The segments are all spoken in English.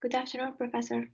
Good afternoon, Professor.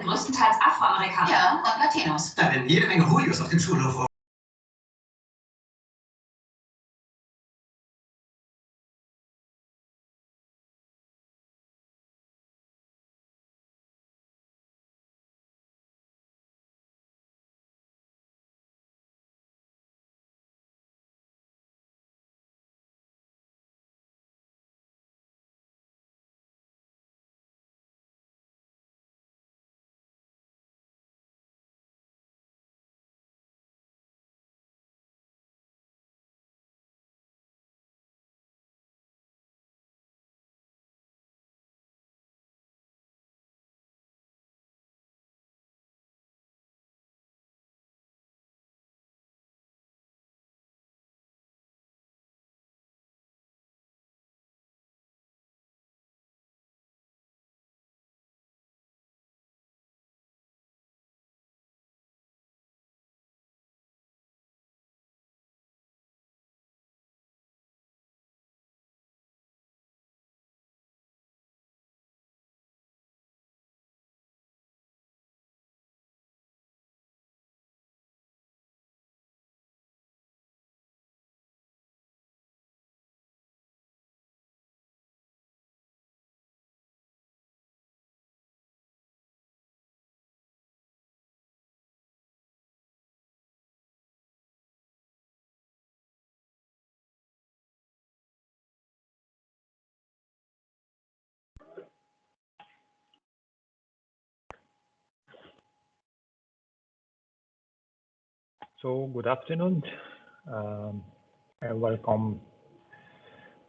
größtenteils Afroamerikaner. Ja, und Latinos. Da werden jede Menge Julius auf dem Schulhof. So, good afternoon, and welcome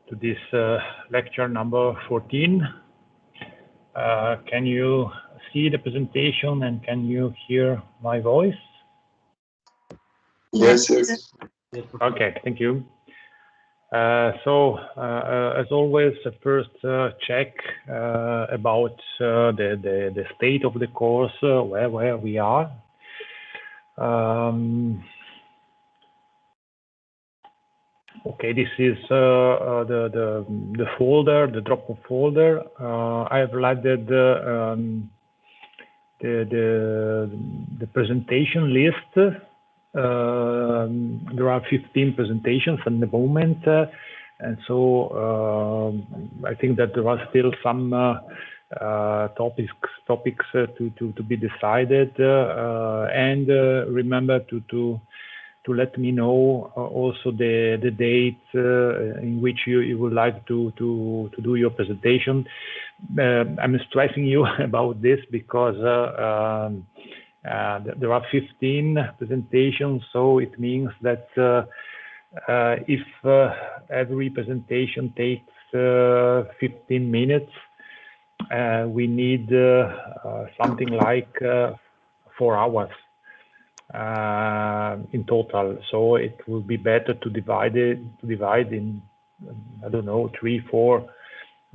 to this lecture number 14. Can you see the presentation and can you hear my voice? Yes, yes. Okay, thank you. As always, first check about the state of the course, where we are. Okay, this is the folder, the Dropbox folder. I have added the presentation list. There are 15 presentations at the moment, and so I think that there are still some topics to be decided, and remember to let me know also the date in which you would like to do your presentation. I'm stressing you about this because there are 15 presentations, so it means that if every presentation takes 15 minutes, we need something like 4 hours in total. So it will be better to divide in, I don't know, 3-4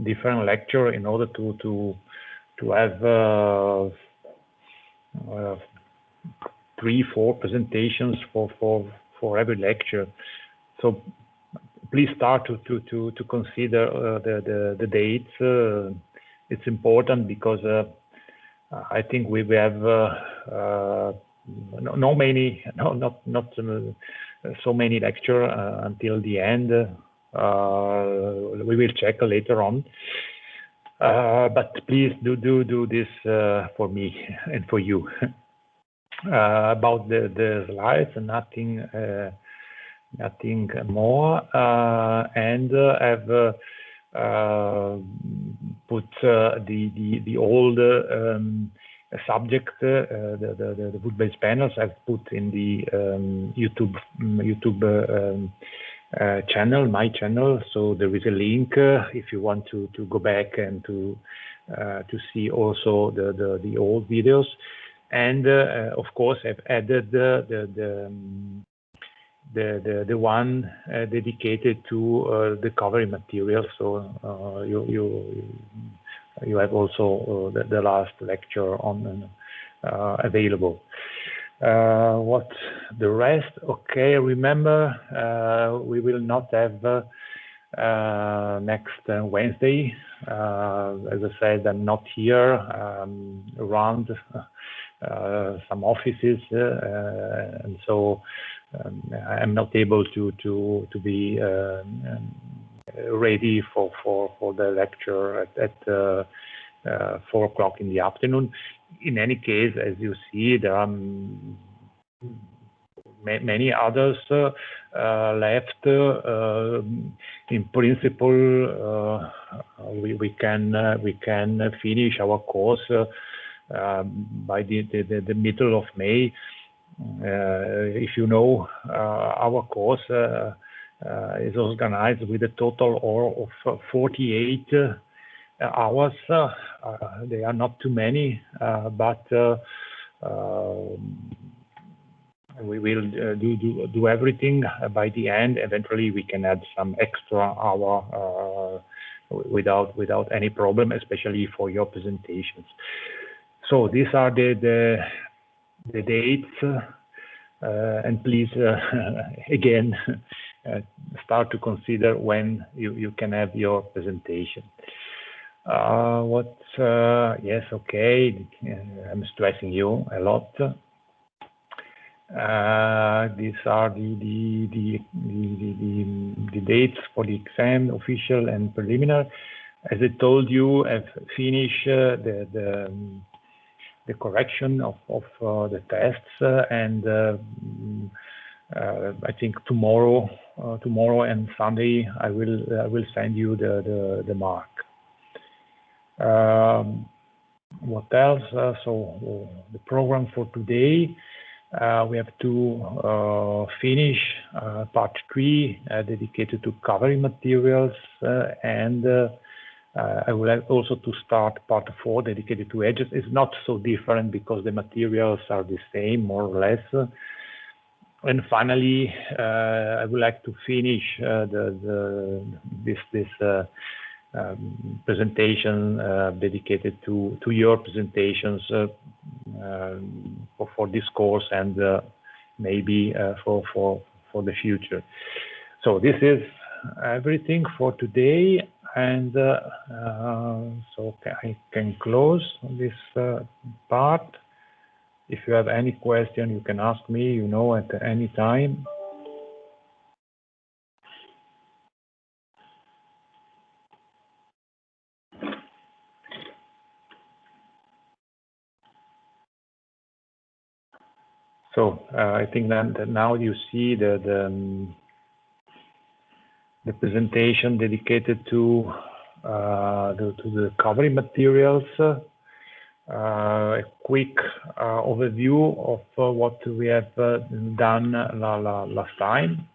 different lectures in order to have 3-4 presentations for every lecture. So please start to consider the dates. It's important because I think we have not so many lectures until the end. We will check later on. But please do this for me and for you. About the slides, nothing more, and I've put the old subject, the wood-based panels I've put in the YouTube channel, my channel. So there is a link if you want to go back and to see also the old videos. And of course, I've added the one dedicated to the covering material. So you have also the last lecture on available. What the rest? Okay, remember we will not have next Wednesday. As I said, I'm not here, around some offices, and so I'm not able to be ready for the lecture at 4 o'clock in the afternoon. In any case, as you see, there are many others left. In principle, we can finish our course by the middle of May. If you know, our course is organized with a total of 48 hours. They are not too many, but we will do everything by the end. Eventually, we can add some extra hour without any problem, especially for your presentations. So these are the dates, and please again start to consider when you can have your presentation. Yes, okay, I'm stressing you a lot. These are the dates for the exam, official and preliminary. As I told you, I've finished the correction of the tests, and I think tomorrow and Sunday I will send you the mark. What else? So the program for today, we have to finish part 3 dedicated to covering materials, and I would like also to start part 4 dedicated to edges. It's not so different because the materials are the same, more or less. And finally, I would like to finish this presentation dedicated to your presentations for this course and maybe for the future. So this is everything for today, and so I can close this part. If you have any question, you can ask me, you know, at any time. So I think that now you see the presentation dedicated to the covering materials. A quick overview of what we have done last time.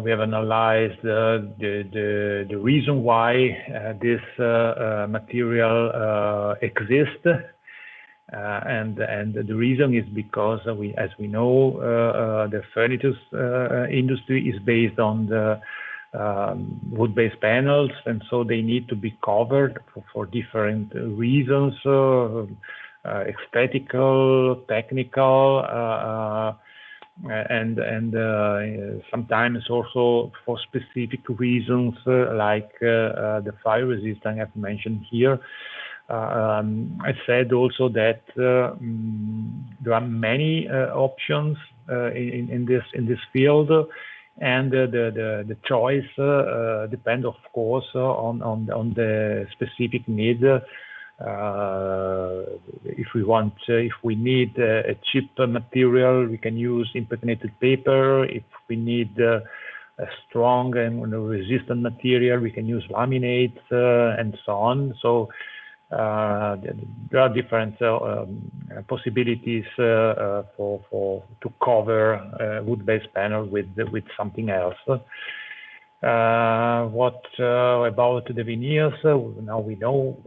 We have analyzed the reason why this material exists, and the reason is because as we know, the furniture industry is based on the wood-based panels, and so they need to be covered for different reasons, aesthetical, technical, and sometimes also for specific reasons, like the fire resistance I've mentioned here. I said also that there are many options in this field, and the choice depends, of course, on the specific need. If we need a cheap material, we can use impregnated paper. If we need a strong and resistant material, we can use laminates, and so on. So there are different possibilities to cover wood-based panel with something else. What about the veneers? Now we know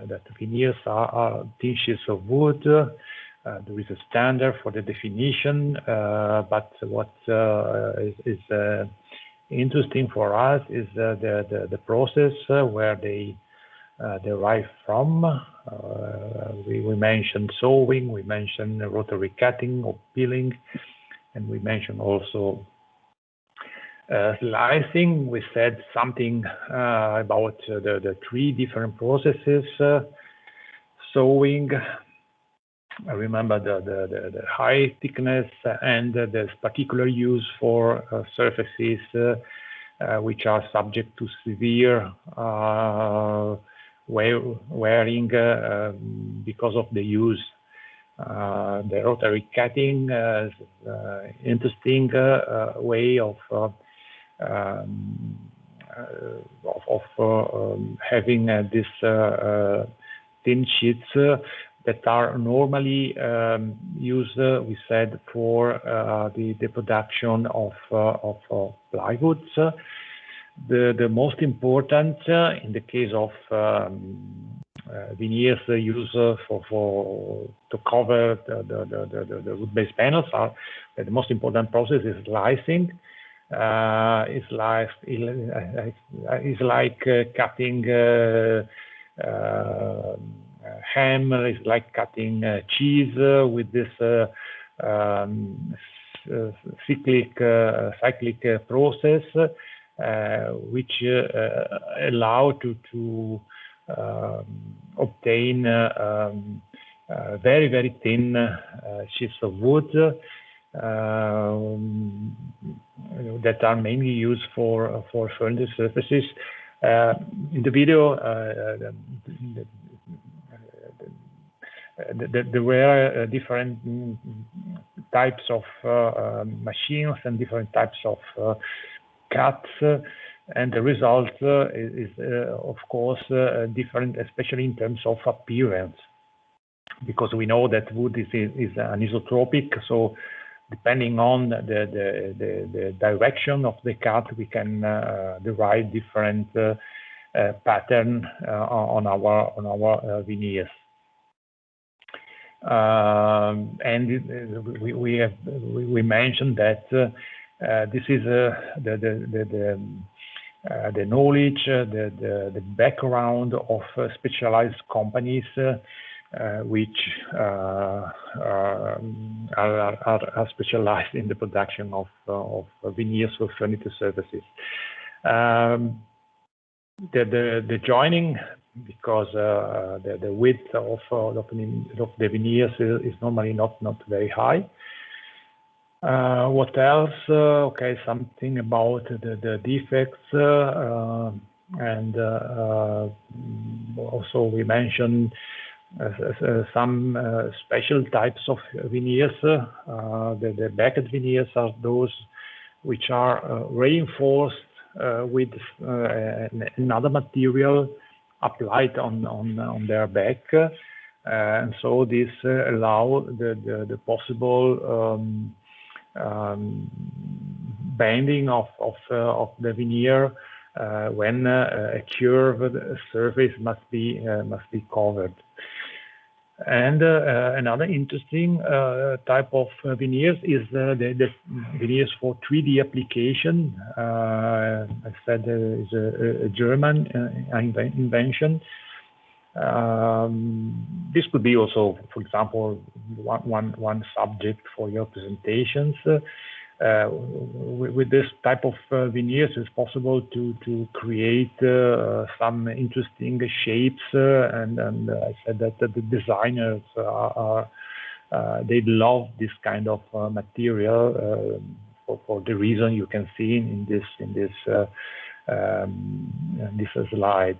that veneers are thin sheets of wood. There is a standard for the definition, but what is interesting for us is the process where they derive from. We mentioned sewing, we mentioned rotary cutting or peeling, and we mentioned also Slicing, we said something about the three different processes. Sewing, I remember the high thickness, and there's particular use for surfaces which are subject to severe wearing because of the use. The rotary cutting is interesting way of having this thin sheets that are normally used, we said, for the production of plywoods. The most important in the case of veneers used to cover the wood-based panels are the most important process is slicing. It's like cutting ham, is like cutting cheese with this cyclic process, which allow to obtain very thin sheets of wood that are mainly used for furnace surfaces. In the video, there were different types of machines and different types of cuts, and the result is of course different, especially in terms of appearance, because we know that wood is anisotropic. So depending on the direction of the cut, we can derive different pattern on our veneers. And we mentioned that this is the knowledge, the background of specialized companies which are specialized in the production of veneers for furniture surfaces. The joining, because the width of the veneers is normally not very high. What else? Okay, something about the defects, and also we mentioned some special types of veneers. The backed veneers are those which are reinforced with another material applied on their back, and so this allow the possible bending of the veneer when a curved surface must be covered. And another interesting type of veneers is the veneers for 3D application. I said there is a German invention. This could be also, for example, one subject for your presentations. With this type of veneers, it's possible to create some interesting shapes, and I said that the designers they love this kind of material for the reason you can see in this slide.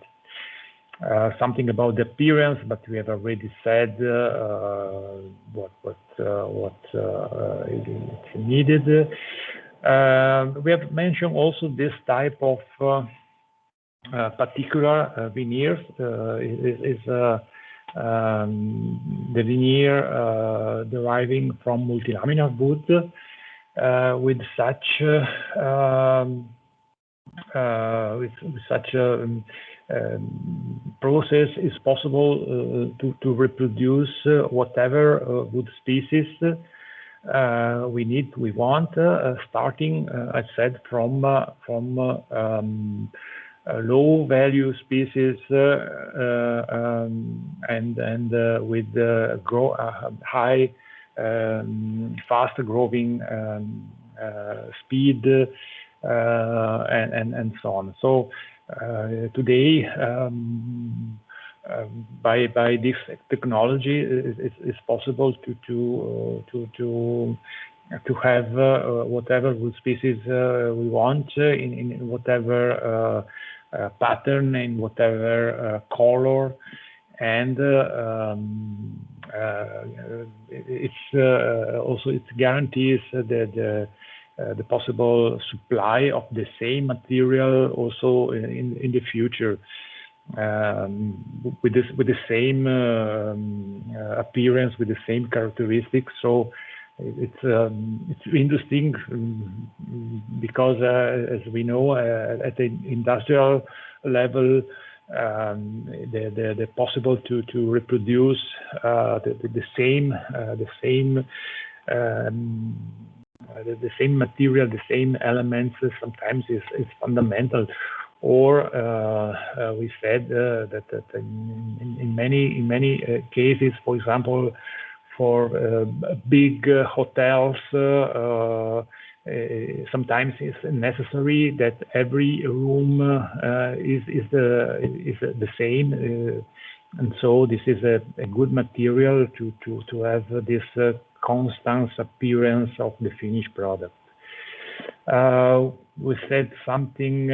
Something about the appearance, but we have already said what is needed. We have mentioned also this type of particular veneers is the veneer deriving from multilaminar wood with such process is possible to reproduce whatever wood species we want, starting, I said, from low value species and with high fast growing speed, and so on. So today, by this technology, it's possible to have whatever wood species we want in whatever pattern, in whatever color, and it guarantees the possible supply of the same material also in the future, with the same appearance, with the same characteristics. So it's interesting because as we know, at the industrial level, the possible to reproduce the same material, the same elements sometimes is fundamental. Or we said that in many cases, for example, for big hotels, sometimes it's necessary that every room is the same, and so this is a good material to have this constant appearance of the finished product. We said something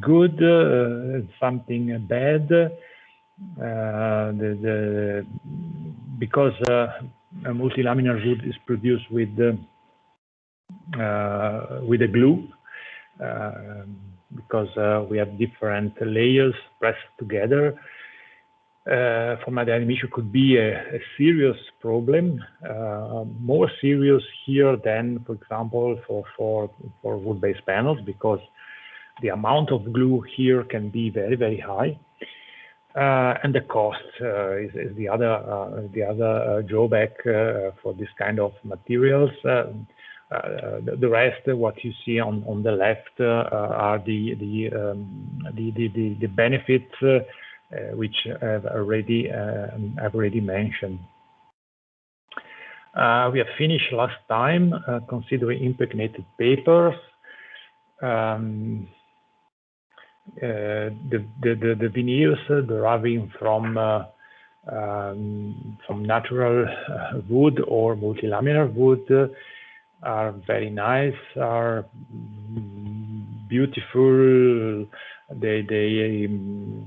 good, something bad. Because a multilaminar wood is produced with a glue, because we have different layers pressed together. Formaldehyde emission could be a serious problem, more serious here than, for example, for wood-based panels, because the amount of glue here can be very, very high. And the cost is the other drawback for this kind of materials. The rest, what you see on the left, are the benefits which I've already mentioned. We have finished last time considering impregnated papers. The veneers deriving from natural wood or multilaminar wood are very nice, are beautiful. They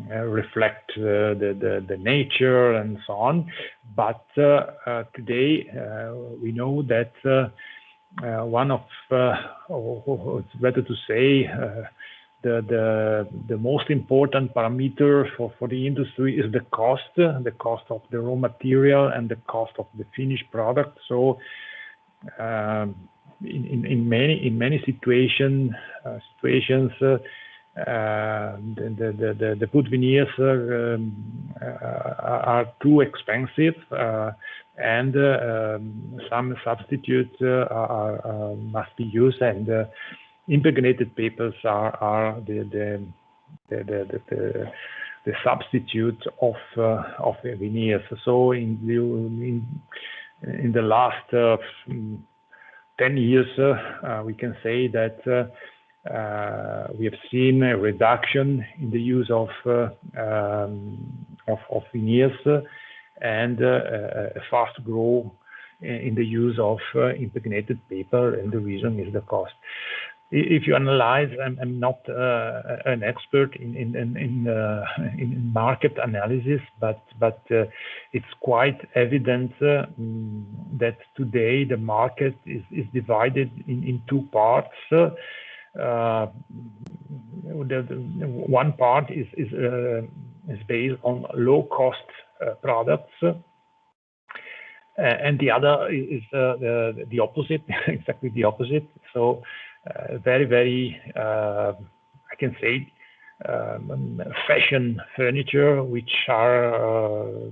reflect the nature and so on. But today we know that one of, or it's better to say, the most important parameter for the industry is the cost of the raw material and the cost of the finished product. So in many situations the wood veneers are too expensive, and some substitutes must be used, and impregnated papers are the substitute of the veneers. So in the last 10 years, we can say that we have seen a reduction in the use of veneers, and a fast growth in the use of impregnated paper, and the reason is the cost. If you analyze, I'm not an expert in market analysis, but it's quite evident that today the market is divided in two parts. One part is based on low-cost products, and the other is the opposite, exactly the opposite. So very, I can say, fashion furniture, which are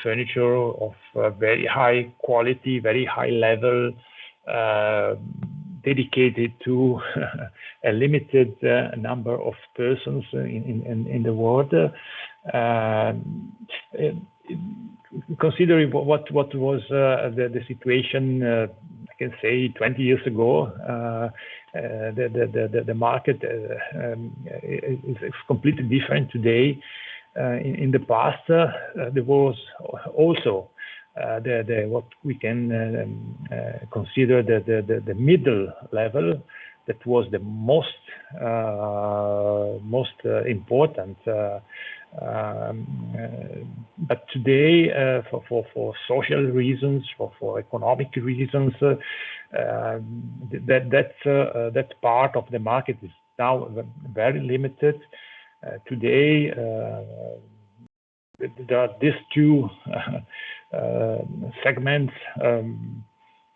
furniture of very high quality, very high level, dedicated to a limited number of persons in the world. Considering what was the situation, I can say 20 years ago, the market is completely different today. In the past, there was also what we can consider the middle level that was the most important. But today, for social reasons, for economic reasons, that part of the market is now very limited. Today, there are these two segments,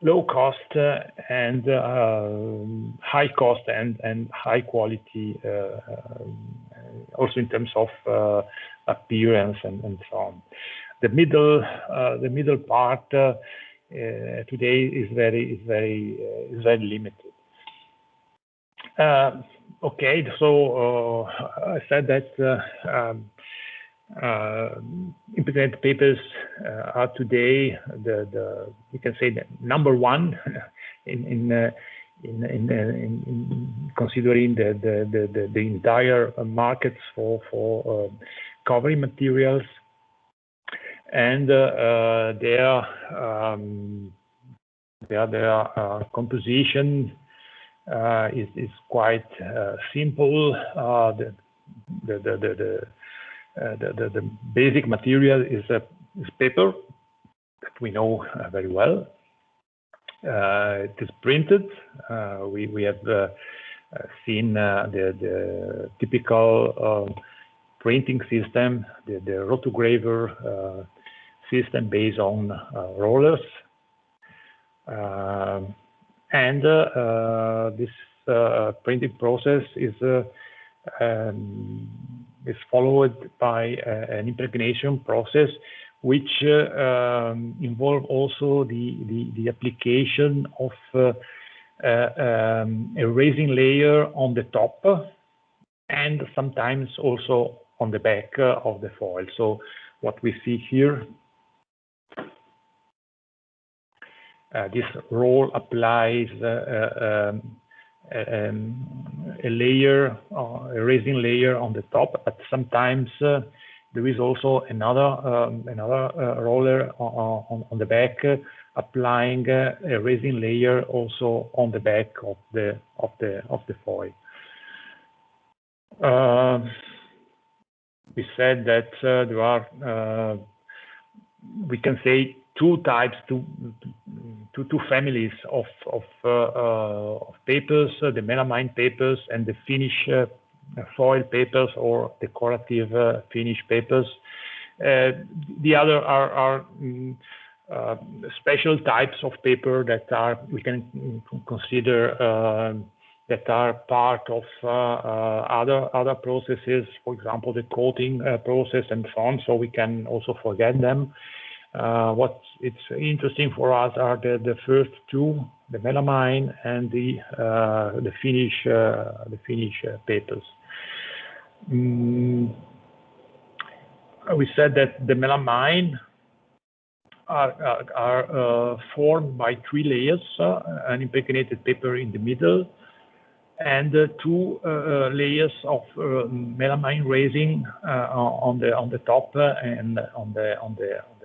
low cost and high cost and high quality, also in terms of appearance and so on. The middle part today is very limited. Okay, so I said that impregnated papers are today we can say the number one in considering the entire markets for covering materials, and their composition is quite simple. The basic material is paper that we know very well. It is printed. We have seen the typical printing system, the rotograver system based on rollers, and this printing process is followed by an impregnation process, which involve also the application of a resin layer on the top and sometimes also on the back of the foil. So what we see here, this roll applies a layer, a resin layer on the top, but sometimes there is also another roller on the back, applying a resin layer also on the back of the foil. We said that there are, we can say, two families of papers: the melamine papers and the finish foil papers or decorative finish papers. The other are special types of paper that we can consider that are part of other processes, for example, the coating process and so on. So we can also forget them. What it's interesting for us are the first two, the melamine and the finish papers. We said that the melamine are formed by three layers: an impregnated paper in the middle, and two layers of melamine resin on the top and on the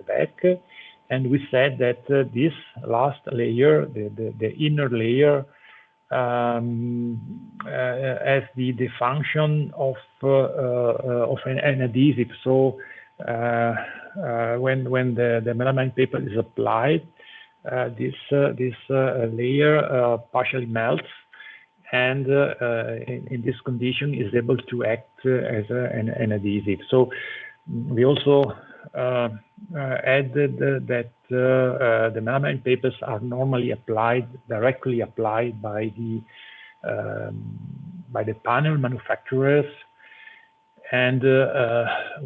back. And we said that this last layer, the inner layer, has the function of an adhesive. So when the melamine paper is applied, this layer partially melts, and in this condition is able to act as an adhesive. So we also added that the melamine papers are normally directly applied by the panel manufacturers, and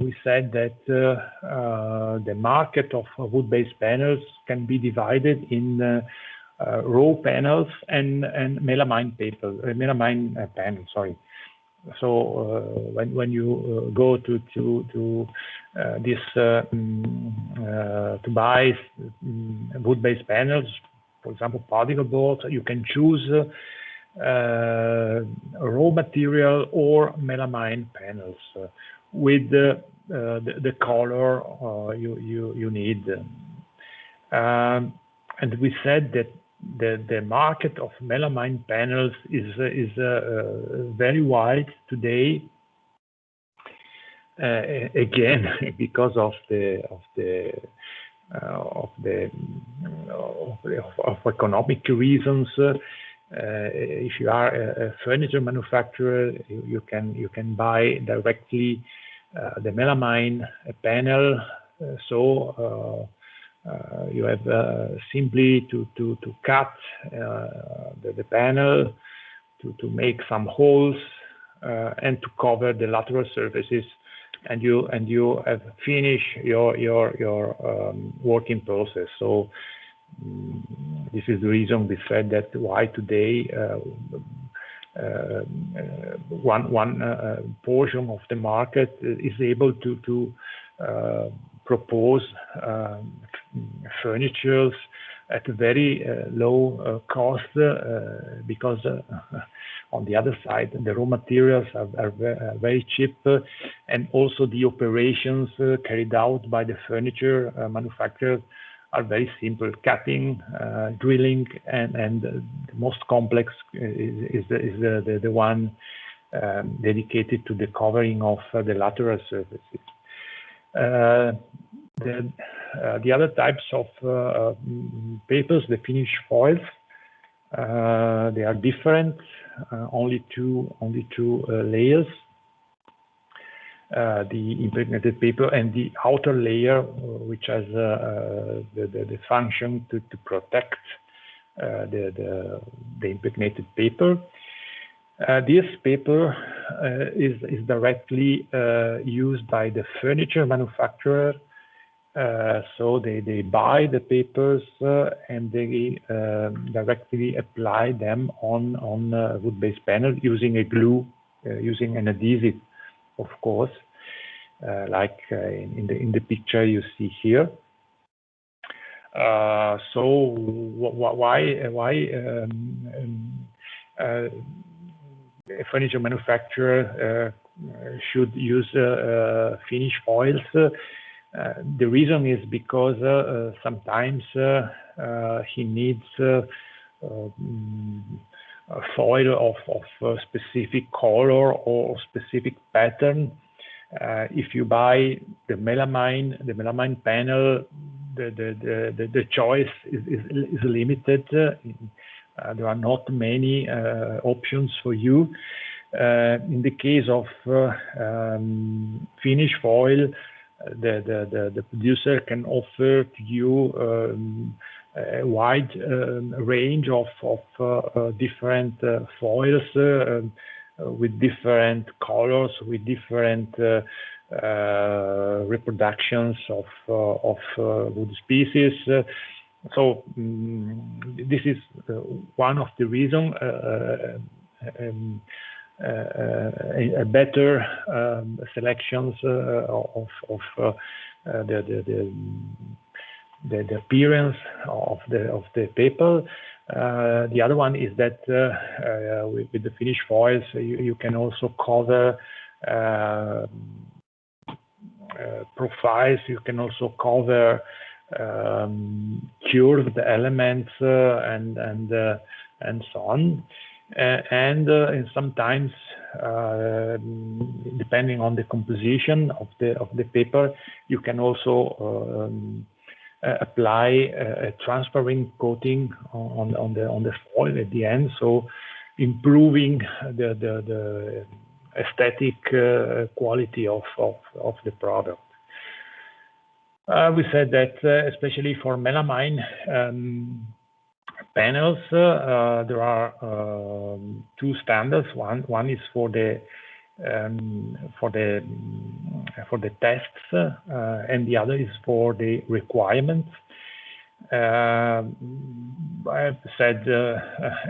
we said that the market of wood-based panels can be divided in raw panels and melamine panels. Sorry. So when you go to this to buy wood-based panels, for example, particle boards, you can choose raw material or melamine panels with the color you need. And we said that the market of melamine panels is very wide today. Again, because of economic reasons. If you are a furniture manufacturer, you can buy directly the melamine panel. So you have simply to cut the panel, to make some holes and to cover the lateral surfaces, and you have finished your working process. So this is the reason we said that why today one portion of the market is able to propose furnitures at a very low cost, because on the other side, the raw materials are very cheap, and also the operations carried out by the furniture manufacturers are very simple: cutting, drilling, and the most complex is the one dedicated to the covering of the lateral surfaces. The other types of papers, the finish foils, they are different. Only two layers. The impregnated paper and the outer layer, which has the function to protect the impregnated paper. This paper is directly used by the furniture manufacturer. So they buy the papers and they directly apply them on wood-based panel using a glue, using an adhesive, of course, like in the picture you see here. So why a furniture manufacturer should use finish foils? The reason is because sometimes he needs a foil of a specific color or specific pattern. If you buy the melamine panel, the choice is limited. There are not many options for you. In the case of finish foil, the producer can offer to you a wide range of different foils with different colors, with different reproductions of wood species. So this is one of the reasons. A better selections of the appearance of the paper. The other one is that with the finish foils, you can also cover profiles. You can also cover curved elements and so on. And sometimes, depending on the composition of the paper, you can also apply a transparent coating on the foil at the end, so improving the aesthetic quality of the product. We said that especially for melamine panels, there are two standards. One is for the tests, and the other is for the requirements. I have said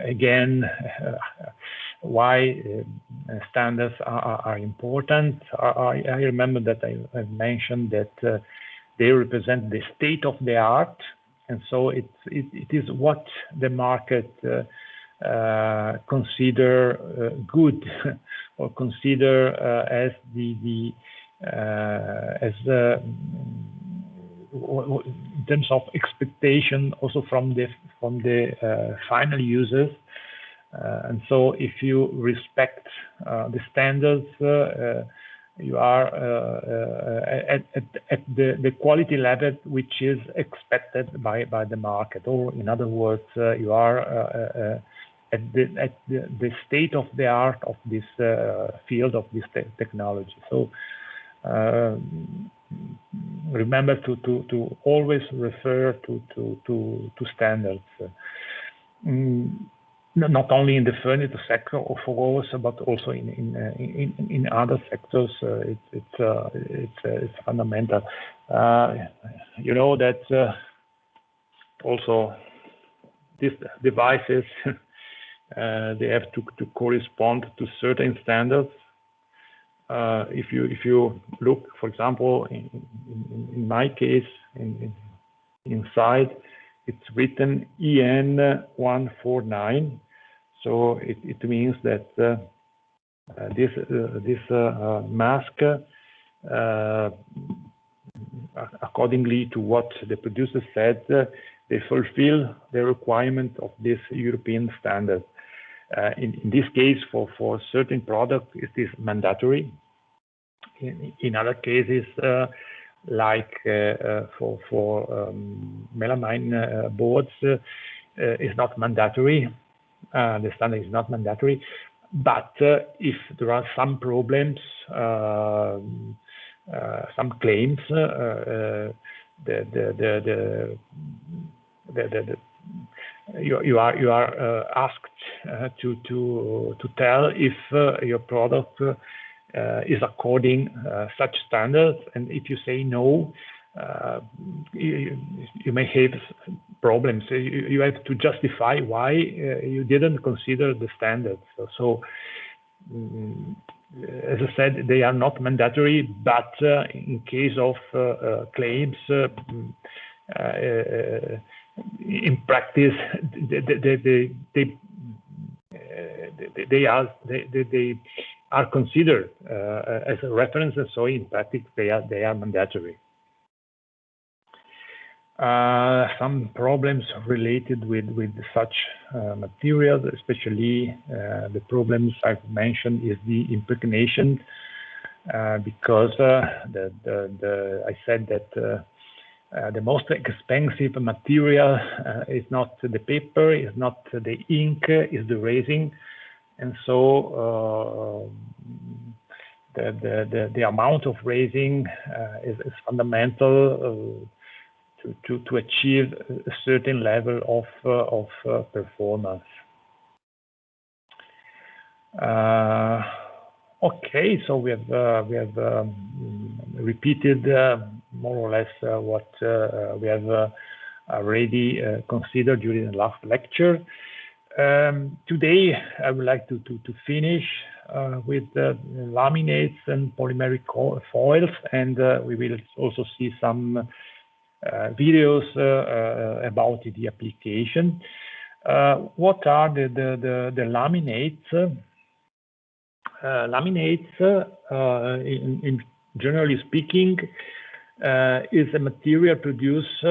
again why standards are important. I remember that I mentioned that they represent the state of the art, and so it is what the market consider good or consider as in terms of expectation also from the final users. And so if you respect the standards, you are at the quality level which is expected by the market, or in other words, you are at the state of the art of this field of this technology. So remember to always refer to standards. Not only in the furniture sector, of course, but also in other sectors. It's fundamental. You know that also these devices they have to correspond to certain standards. If you look, for example, in my case, inside, it's written EN 149, so it means that this mask, accordingly to what the producer said, they fulfill the requirement of this European standard. In this case, for certain products, it is mandatory. In other cases, like for melamine boards, is not mandatory. The standard is not mandatory. But if there are some problems, some claims, you are asked to tell if your product is according such standards, and if you say no, you may have problems. You have to justify why you didn't consider the standards. So as I said, they are not mandatory, but in case of claims, in practice, they are considered as a reference, and so in practice they are mandatory. Some problems related with such materials, especially the problems I've mentioned, is the impregnation, because I said that the most expensive material is not the paper, is not the ink, is the resin, and so the amount of resin is fundamental to achieve a certain level of performance. Okay, so we have repeated more or less what we have already considered during the last lecture. Today, I would like to finish with laminates and polymeric foils, and we will also see some videos about the application. What are the laminates? Laminates, in generally speaking, is a material produced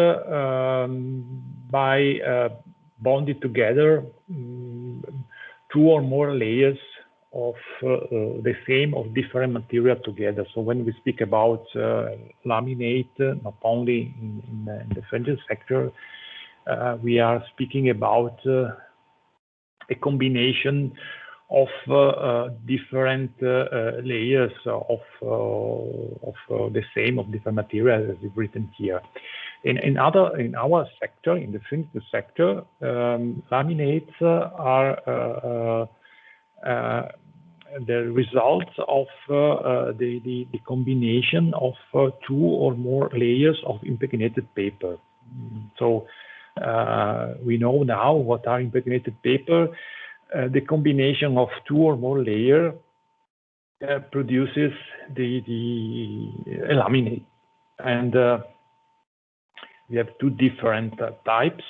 by bonded together two or more layers of the same or different material together. So when we speak about laminate, not only in the furniture sector, we are speaking about a combination of different layers of the same of different materials, as is written here. In our sector, in the furniture sector, laminates are the results of the combination of two or more layers of impregnated paper. So we know now what are impregnated paper. The combination of two or more layers produces a laminate, and we have two different types.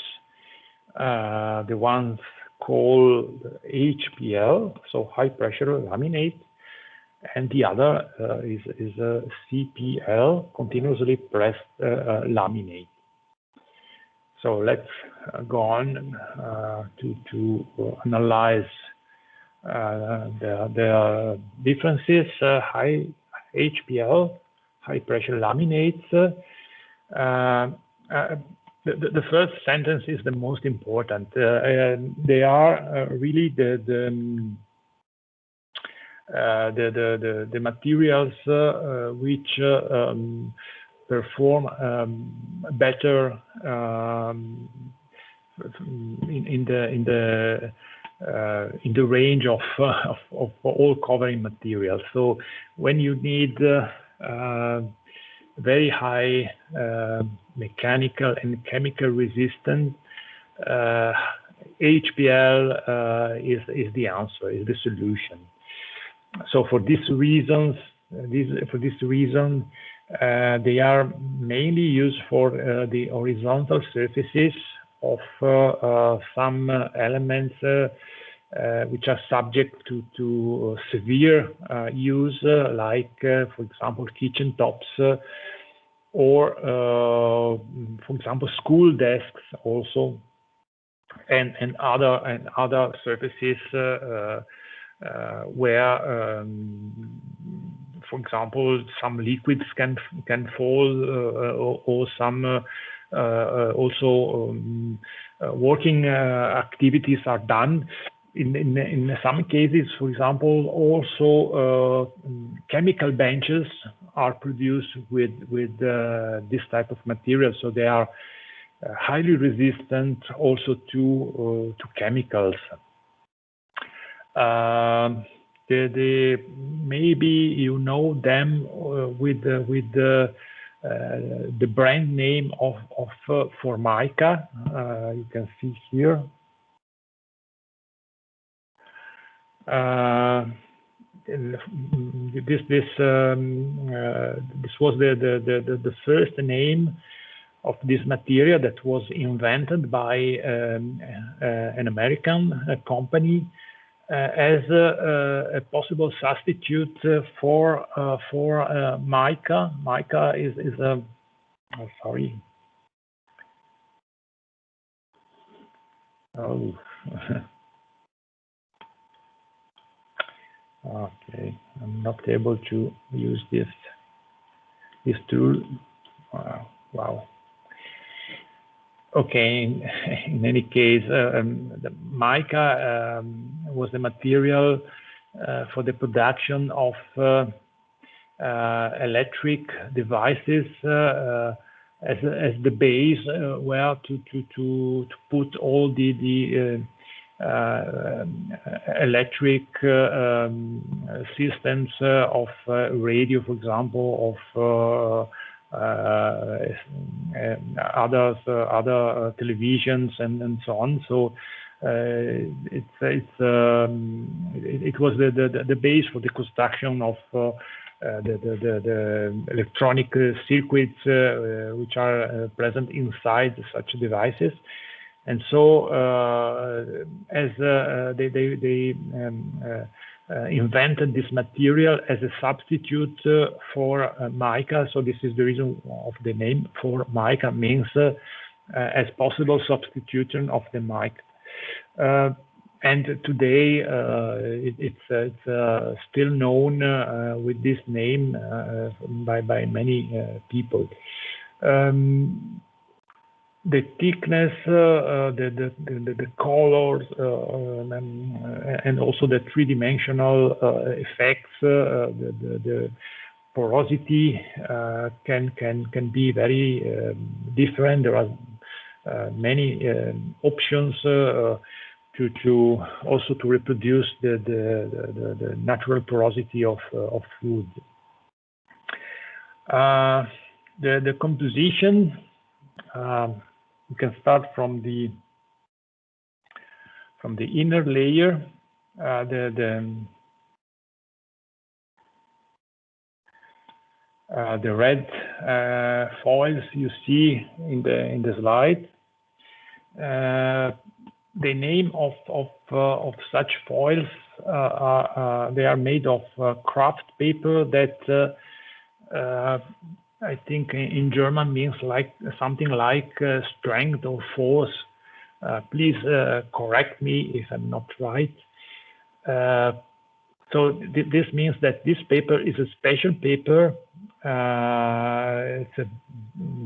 The ones called HPL, so high pressure laminate, and the other is a CPL, continuously pressed laminate. So let's go on to analyze the differences. High HPL, high pressure laminates. The first sentence is the most important. They are really the materials which perform better in the range of all covering materials. So when you need very high mechanical and chemical resistance, HPL is the answer, is the solution. So for these reasons, they are mainly used for the horizontal surfaces of some elements which are subject to severe use, like, for example, kitchen tops, or, for example, school desks also, and other surfaces where, for example, some liquids can fall, or some also working activities are done. In some cases, for example, also chemical benches are produced with this type of material, so they are highly resistant also to chemicals. Maybe you know them with the brand name of Formica. You can see here. This was the first name of this material that was invented by an American company as a possible substitute for mica. Mica is a sorry. Oh. Okay, I'm not able to use this tool. Wow. Okay, in any case, the mica was the material for the production of electric devices as the base where to put all the electric systems of radio, for example, of other televisions and so on. So it was the base for the construction of the electronic circuits which are present inside such devices. And so, as they invented this material as a substitute for mica, so this is the reason of the name. Formica means as possible substitution of the mica. And today, it's still known with this name by many people. The thickness, the colors, and also the three-dimensional effects, the porosity can be very different. There are many options to also to reproduce the natural porosity of food. The composition. We can start from the inner layer. The red foils you see in the slide. The name of such foils they are made of kraft paper that I think in German means like something like strength or force. Please correct me if I'm not right. So this means that this paper is a special paper. It's a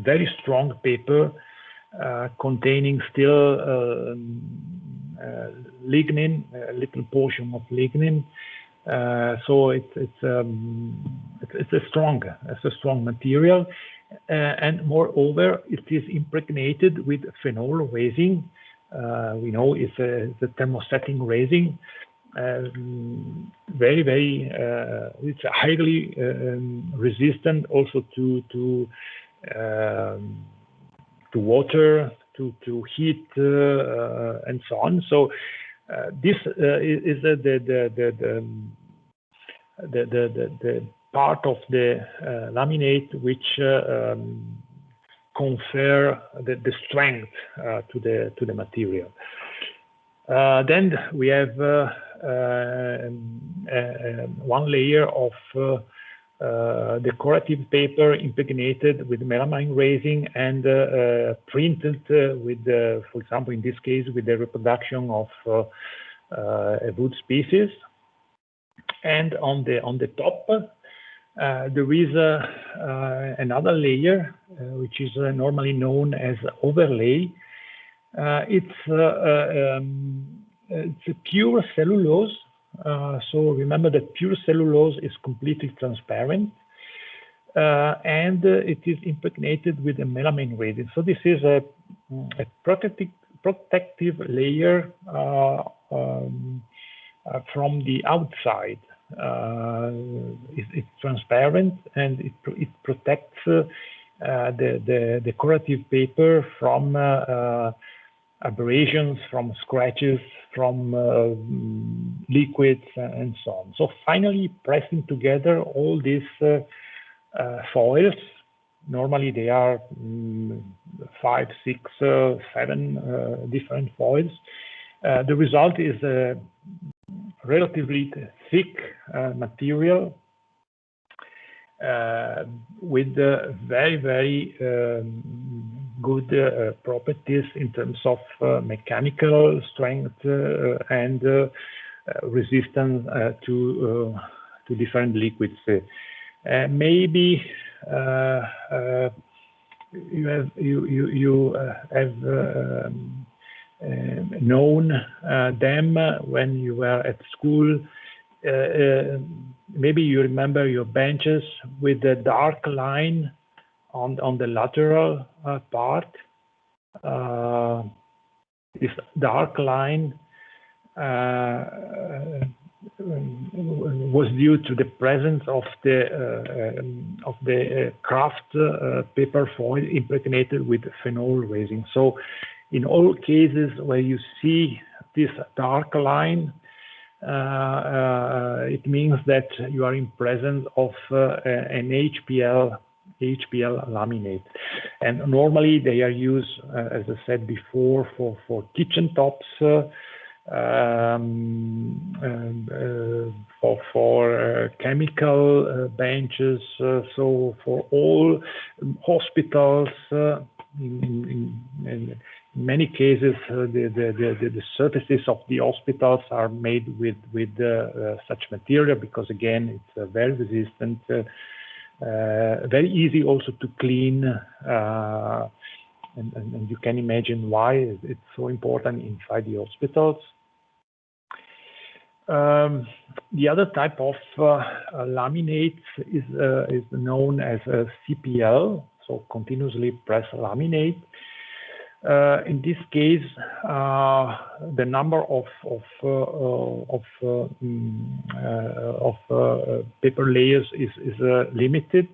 very strong paper containing still lignin, a little portion of lignin. So it's a strong material, and moreover, it is impregnated with phenol resin. We know it's a thermosetting resin. It's highly resistant also to water, to heat, and so on. So this is the part of the laminate which confer the strength to the material. Then we have one layer of decorative paper impregnated with melamine resin and printed with, for example, in this case, with the reproduction of a wood species. And on the top, there is another layer, which is normally known as overlay. It's a pure cellulose. So remember that pure cellulose is completely transparent, and it is impregnated with a melamine resin. So this is a protective layer from the outside. It's transparent, and it protects the decorative paper from abrasions, from scratches, from liquids, and so on. So finally, pressing together all these foils, normally they are 5, 6, 7 different foils. The result is a relatively thick material with very good properties in terms of mechanical strength and resistance to different liquids. Maybe you have known them when you were at school. Maybe you remember your benches with the dark line on the lateral part. This dark line was due to the presence of the kraft paper foil impregnated with phenol resin. So in all cases where you see this dark line, it means that you are in presence of an HPL laminate. And normally they are used, as I said before, for kitchen tops, for chemical benches, so for all hospitals. In many cases, the surfaces of the hospitals are made with such material because, again, it's very resistant, very easy also to clean, and you can imagine why it's so important inside the hospitals. The other type of laminates is known as CPL, so continuously pressed laminate. In this case, the number of paper layers is limited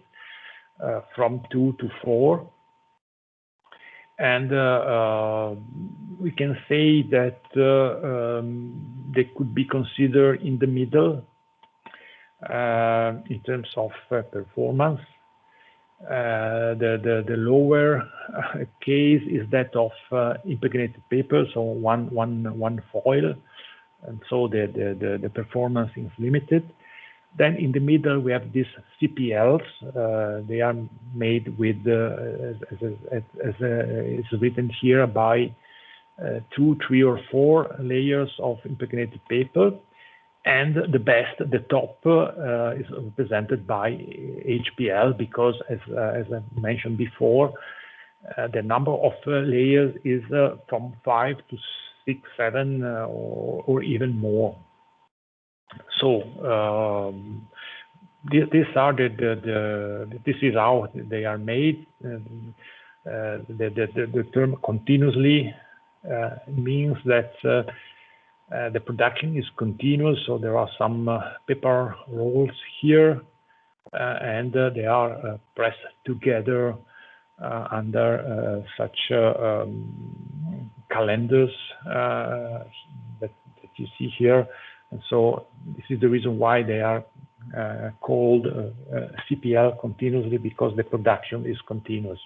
from 2 to 4, and we can say that they could be considered in the middle in terms of performance. The lower case is that of impregnated paper, so one foil, and so the performance is limited. Then in the middle we have these CPLs. They are made with, as is written here, by 2, 3, or 4 layers of impregnated paper. And the best, the top, is represented by HPL because, as I mentioned before, the number of layers is from 5 to 6, 7, or even more. So these are this is how they are made. The term continuously means that the production is continuous, so there are some paper rolls here, and they are pressed together under such calendars that you see here. And so this is the reason why they are called CPL continuously, because the production is continuous.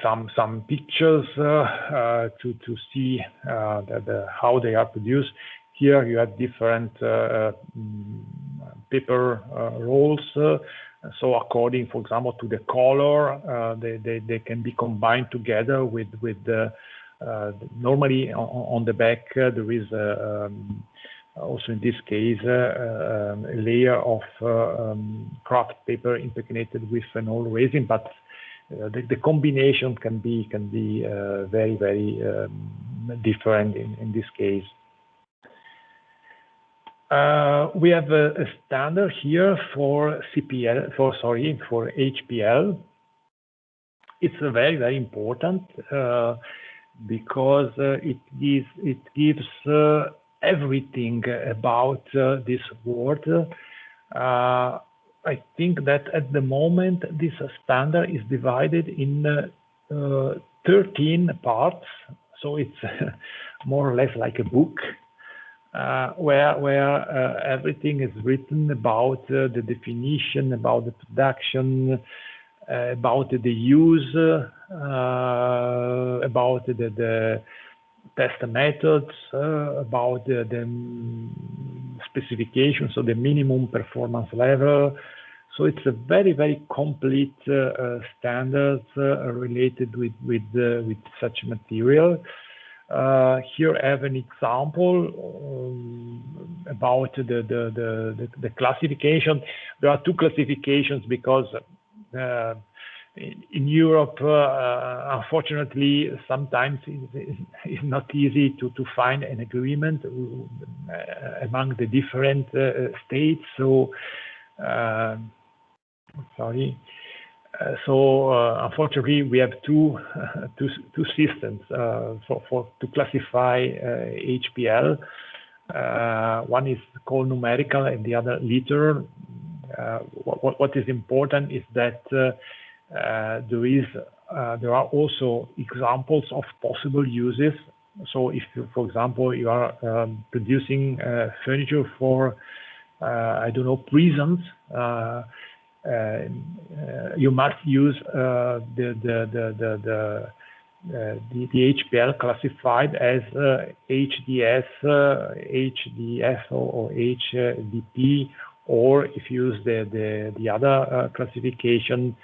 Some pictures to see how they are produced. Here you have different paper rolls. So according, for example, to the color, they can be combined together with the normally on the back there is also in this case a layer of kraft paper impregnated with phenol resin, but the combination can be very, very different in this case. We have a standard here for for HPL. It's very, very important because it gives everything about this word. I think that at the moment this standard is divided in 13 parts, so it's more or less like a book where everything is written about the definition, about the production, about the use, about the test methods, about the specifications, so the minimum performance level. So it's a very, very complete standards related with such material. Here I have an example about the classification. There are 2 classifications because in Europe, unfortunately, sometimes it's not easy to find an agreement among the different states. So, unfortunately, we have two systems to classify HPL. One is called numerical and the other literal. What is important is that there are also examples of possible uses. So if you, for example, you are producing furniture for I don't know, prisons, you must use the HPL classified as HDS, HDF, or HDP, or if you use the other classification,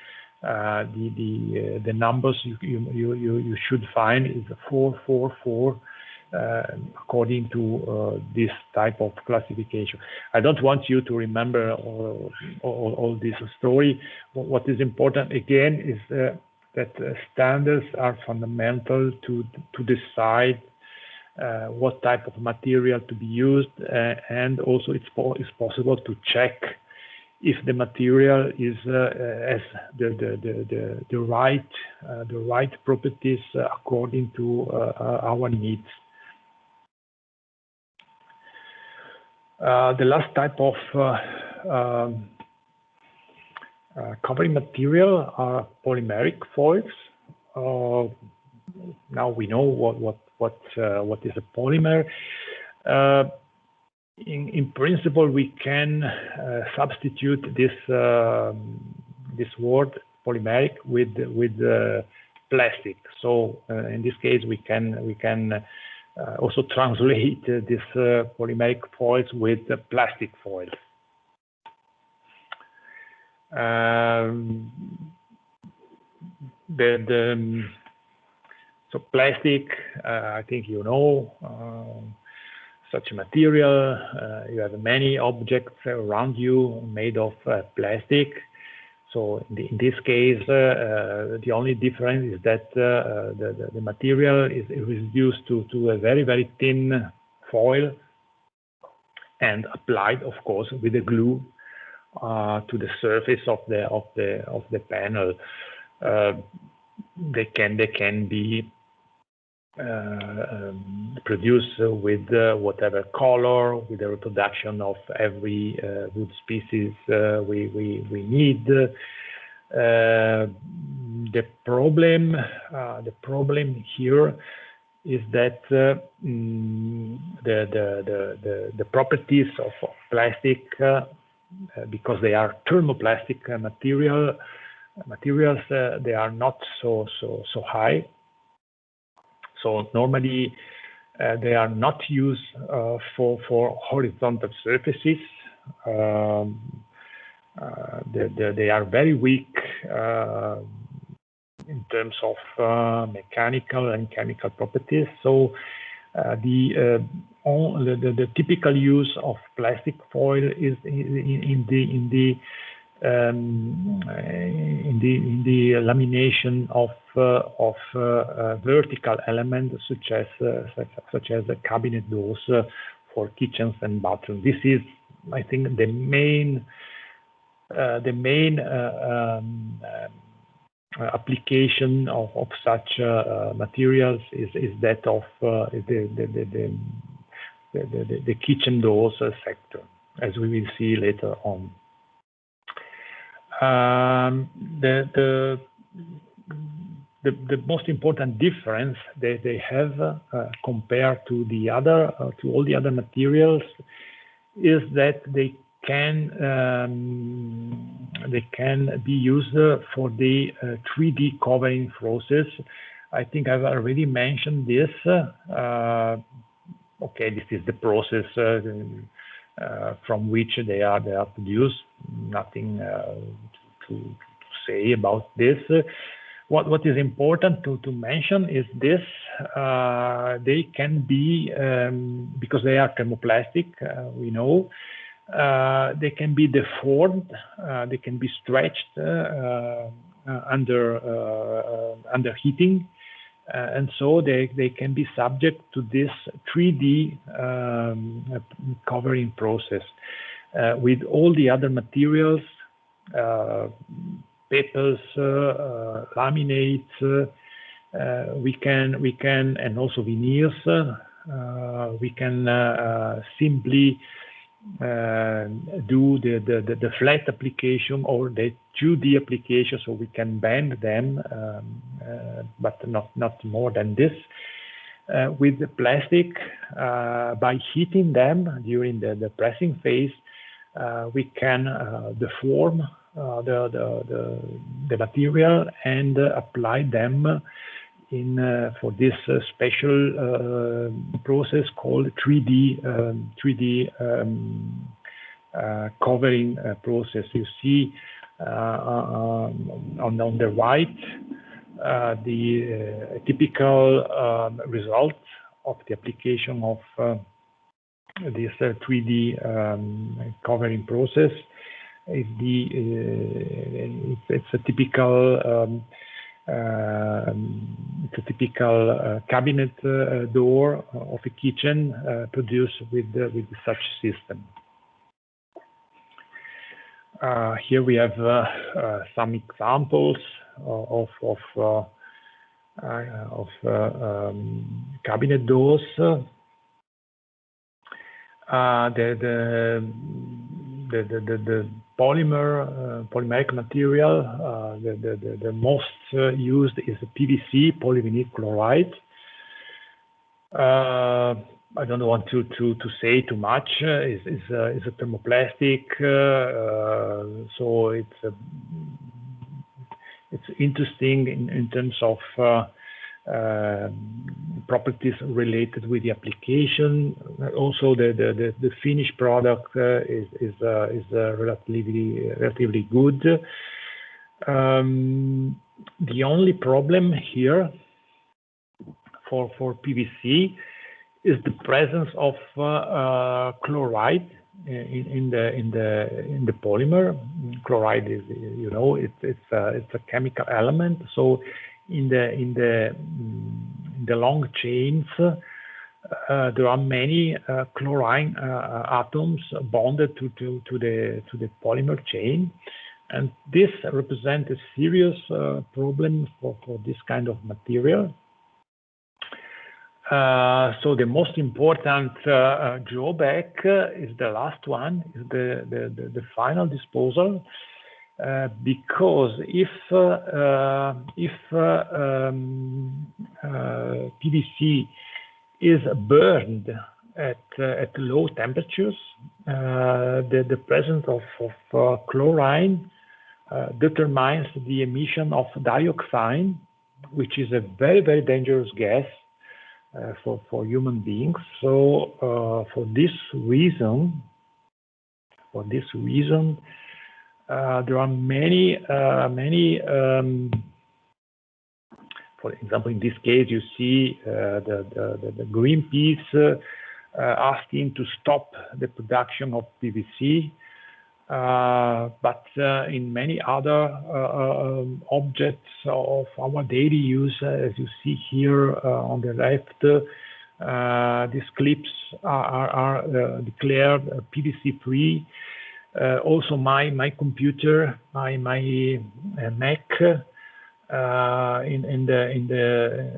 the numbers you should find is 444 according to this type of classification. I don't want you to remember all this story. What is important again is that standards are fundamental to decide what type of material to be used, and also it's possible to check if the material is has the right properties according to our needs. The last type of covering material are polymeric foils. Now we know what is a polymer. in principle, we can substitute this this word polymeric with plastic. So in this case, we can also translate this polymeric foils with plastic foils. So plastic, I think you know, such a material. You have many objects around you made of plastic. So in this case, the only difference is that the material is reduced to a very, very thin foil and applied, of course, with a glue to the surface of the panel. They can be produced with whatever color, with the reproduction of every wood species we need. The problem here is that the properties of plastic, because they are thermoplastic materials, they are not so high. So normally they are not used for horizontal surfaces. They are very weak in terms of mechanical and chemical properties. So the typical use of plastic foil is in the lamination of vertical elements such as the cabinet doors for kitchens and bathrooms. This is, I think, the main application of such materials is that of the kitchen doors sector, as we will see later on. The most important difference they have compared to all the other materials is that they can be used for the 3D covering process. I think I've already mentioned this. Okay, this is the process from which they are produced. Nothing to say about this. What is important to mention is this: they can be, because they are thermoplastic, we know, they can be deformed, they can be stretched under heating, and so they can be subject to this 3D covering process. With all the other materials, papers, laminates, we can, and also veneers, we can simply do the flat application or the 2D application, so we can bend them, but not more than this. With the plastic, by heating them during the pressing phase, we can deform the material and apply them for this special process called 3D covering process. You see on the right the typical result of the application of this 3D covering process. It's a typical cabinet door of a kitchen produced with such system. Here we have some examples of cabinet doors. The polymeric material, the most used is PVC, polyvinyl chloride. I don't want to say too much. Is a thermoplastic, so it's interesting in terms of properties related with the application. Also, the finished product is relatively good. The only problem here for PVC is the presence of chloride in the polymer. Chloride is, you know, it's a chemical element. So in the long chains, there are many chlorine atoms bonded to the polymer chain, and this represents a serious problem for this kind of material. So the most important drawback is the last one, is the final disposal, because if PVC is burned at low temperatures, the presence of chlorine determines the emission of dioxin, which is a very dangerous gas for human beings. So for this reason, there are many. For example, in this case, you see the Greenpeace asking to stop the production of PVC. But in many other objects of our daily use, as you see here on the left, these clips are declared PVC free. Also, my computer, my Mac, in the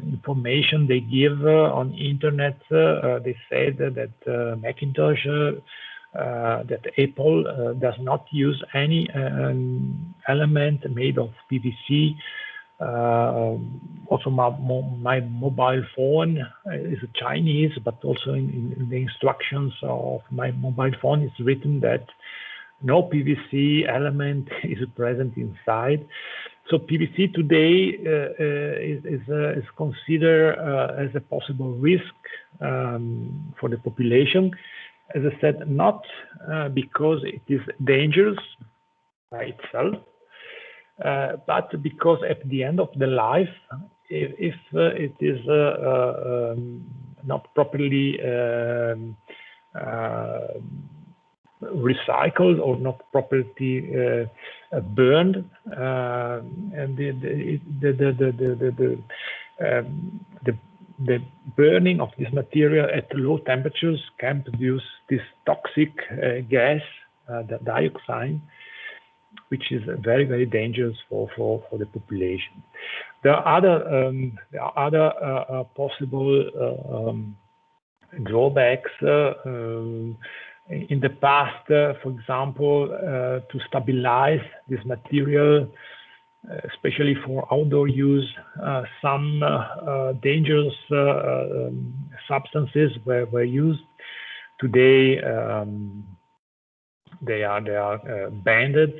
information they give on internet, they said that Macintosh. That Apple does not use any element made of PVC. Also, my mobile phone is Chinese, but also in the instructions of my mobile phone, it's written that no PVC element is present inside. So PVC today is considered as a possible risk for the population. As I said, not because it is dangerous by itself, but because at the end of the life, if it is not properly recycled or not properly burned, and the burning of this material at low temperatures can produce this toxic gas, the dioxin, which is very dangerous for the population. There are other possible drawbacks. In the past, for example, to stabilize this material, especially for outdoor use, some dangerous substances were used. Today, they are banned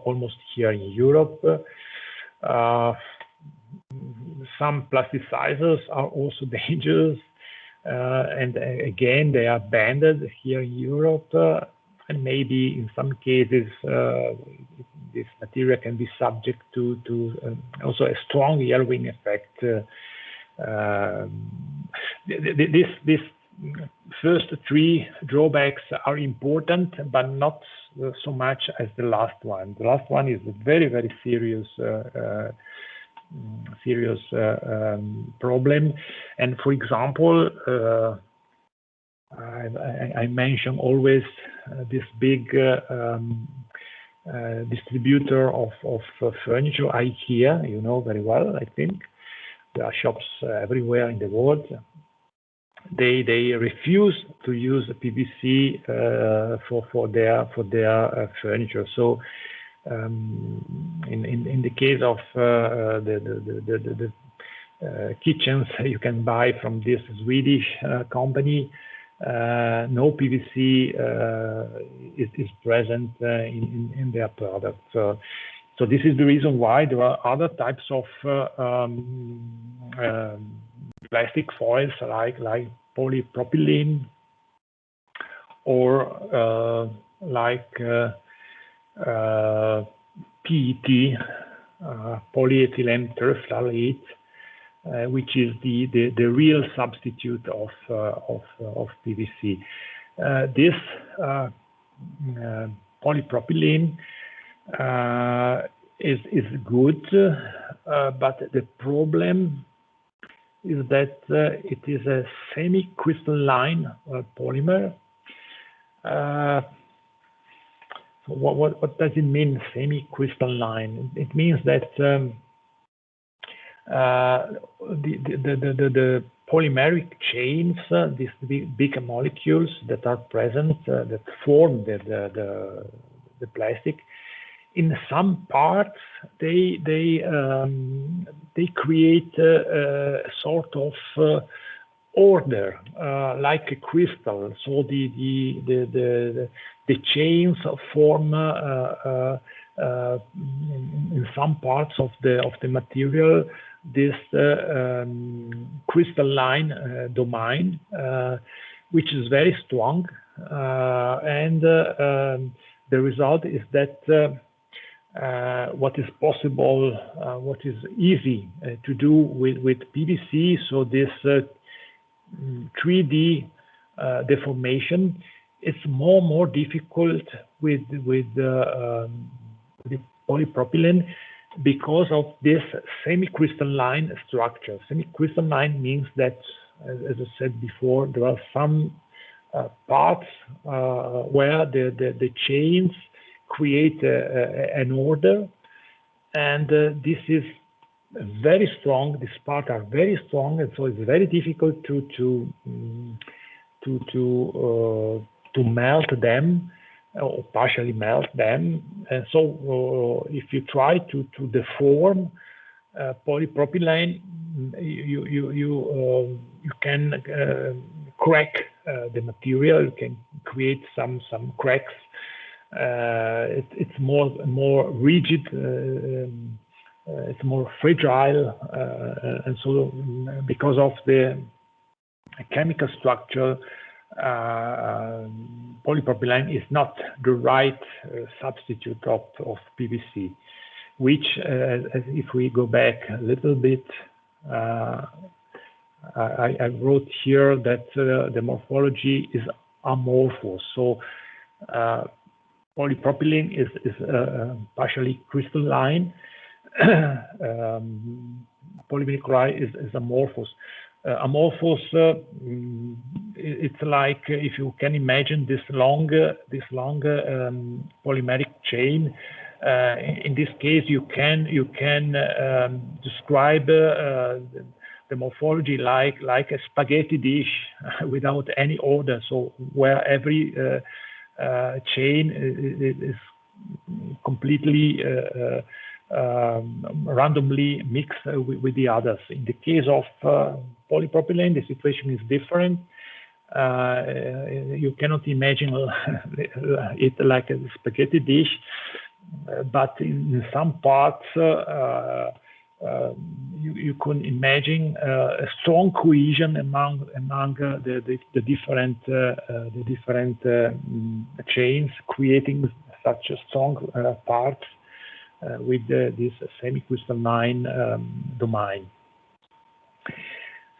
almost here in Europe. Some plasticizers are also dangerous, and again they are banned here in Europe. And maybe in some cases, this material can be subject to also a strong yellowing effect. This first three drawbacks are important, but not so much as the last one. The last one is a very serious problem. And for example, I mention always this big distributor of furniture, IKEA, you know very well, I think. There are shops everywhere in the world. They refuse to use PVC for their furniture. So in the case of the kitchens you can buy from this Swedish company. No PVC is present in their products. So this is the reason why there are other types of plastic foils like polypropylene or like PET, polyethylene terephthalate, which is the real substitute of PVC. This polypropylene is good, but the problem is that it is a semi-crystalline polymer. So what does it mean, semi-crystalline? It means that the polymeric chains, these big molecules that are present, that form the plastic, in some parts they create a sort of order, like a crystal. So the chains form in some parts of the material this crystalline domain, which is very strong, and the result is that what is possible, what is easy to do with PVC, so this 3D deformation, it's more difficult with polypropylene because of this semi-crystalline structure. Semi-crystalline means that, as I said before, there are some parts where the chains create an order, and this is very strong. These parts are very strong, and so it's very difficult to melt them or partially melt them. And so if you try to deform polypropylene, you can crack the material. You can create some cracks. It's more rigid. It's more fragile, and so because of the chemical structure, polypropylene is not the right substitute of PVC, which, if we go back a little bit, I wrote here that the morphology is amorphous. So polypropylene is partially crystalline. Polyvinyl chloride is amorphous. Amorphous, it's like, if you can imagine this long polymeric chain. In this case, you can describe the morphology like a spaghetti dish without any order. So where every chain is completely randomly mixed with the others. In the case of polypropylene, the situation is different. You cannot imagine it like a spaghetti dish, but in some parts you can imagine a strong cohesion among the different chains, creating such a strong parts with this semi-crystalline domain.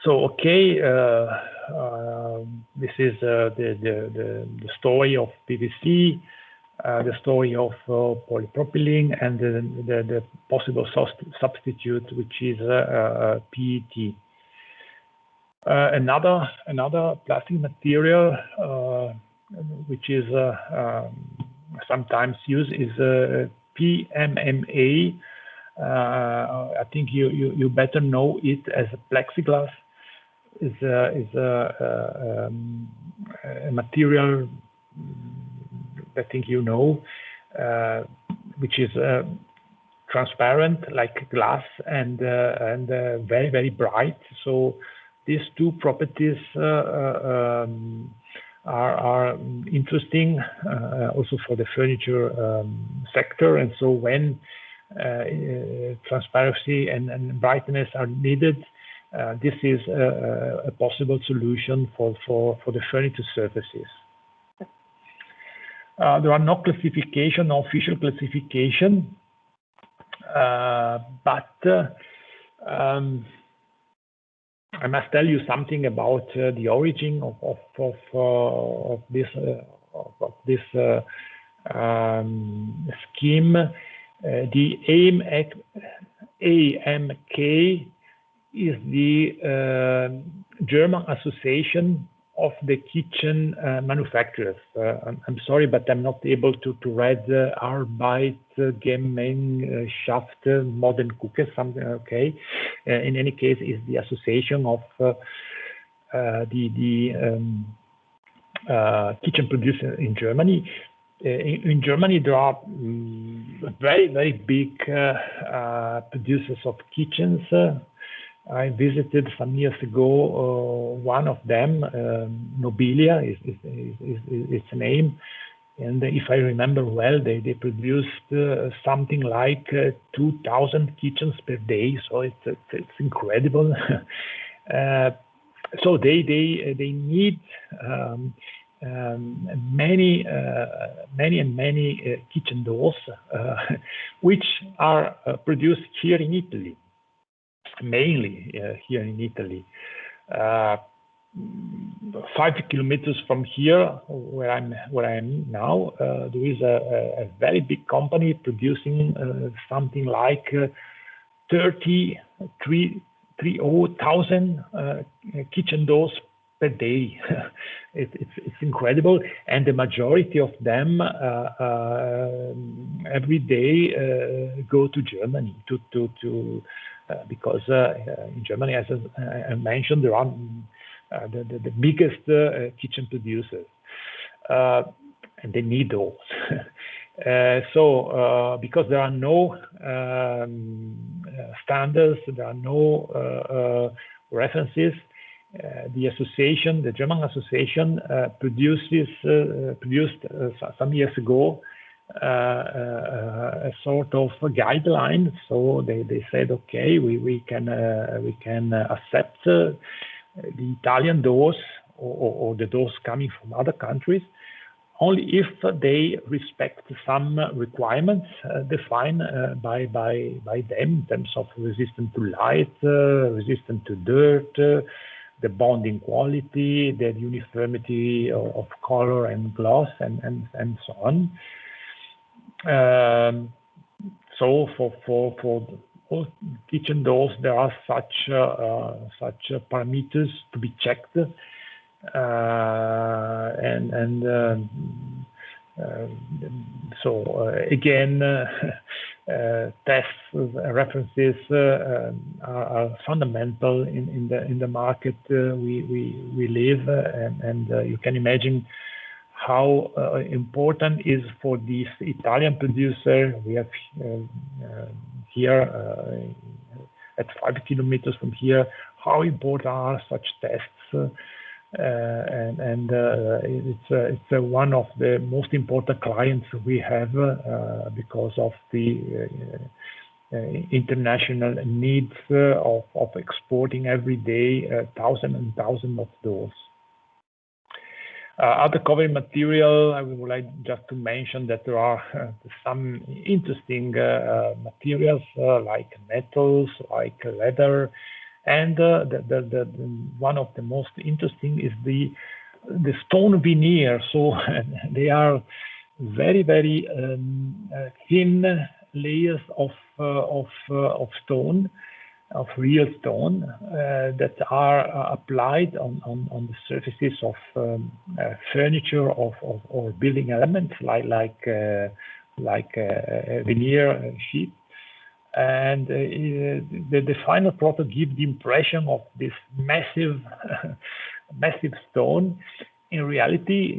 So okay, this is the story of PVC, the story of polypropylene, and the possible substitute, which is PET. Another plastic material which is sometimes used is PMMA. I think you better know it as a plexiglass. Is a material I think you know, which is transparent like glass and very, very bright. So these two properties are interesting also for the furniture sector. And so when transparency and brightness are needed, this is a possible solution for the furniture surfaces. There are no classification, no official classification, but I must tell you something about the origin of this scheme. The AMK is the German Association of the Kitchen Manufacturers. I'm sorry, but I'm not able to read Arbeitsgemeinschaft Modern Cooker, something, okay. In any case, it's the association of the kitchen producers in Germany. In Germany, there are very, very big producers of kitchens. I visited some years ago one of them, Nobilia is its name, and if I remember well, they produced something like 2,000 kitchens per day. So it's incredible. So they need many kitchen doors, which are produced here in Italy. Mainly here in Italy. 5 kilometers from here, where I am now, there is a very big company producing something like 30,000 kitchen doors per day. It's incredible, and the majority of them every day go to Germany because in Germany, as I mentioned, there are the biggest kitchen producers, and they need those. So because there are no standards, there are no references, the German association produced some years ago a sort of a guideline. So they said, okay, we can accept the Italian doors or the doors coming from other countries only if they respect some requirements defined by them in terms of resistant to light, resistant to dirt, the bonding quality, the uniformity of color and gloss, and so on. So for all kitchen doors, there are such parameters to be checked, so again, tests, references are fundamental in the market we live, and you can imagine how important is for this Italian producer. We have here at 5 kilometers from here, how important are such tests, and it's one of the most important clients we have because of the international needs of exporting every day thousands and thousands of doors. Other covering material, I would like just to mention that there are some interesting materials like metals, like leather, and the one of the most interesting is the stone veneer. So they are very, very thin layers of stone, of real stone, that are applied on the surfaces of furniture or building elements like a veneer sheet. And the final product gives the impression of this massive stone. In reality,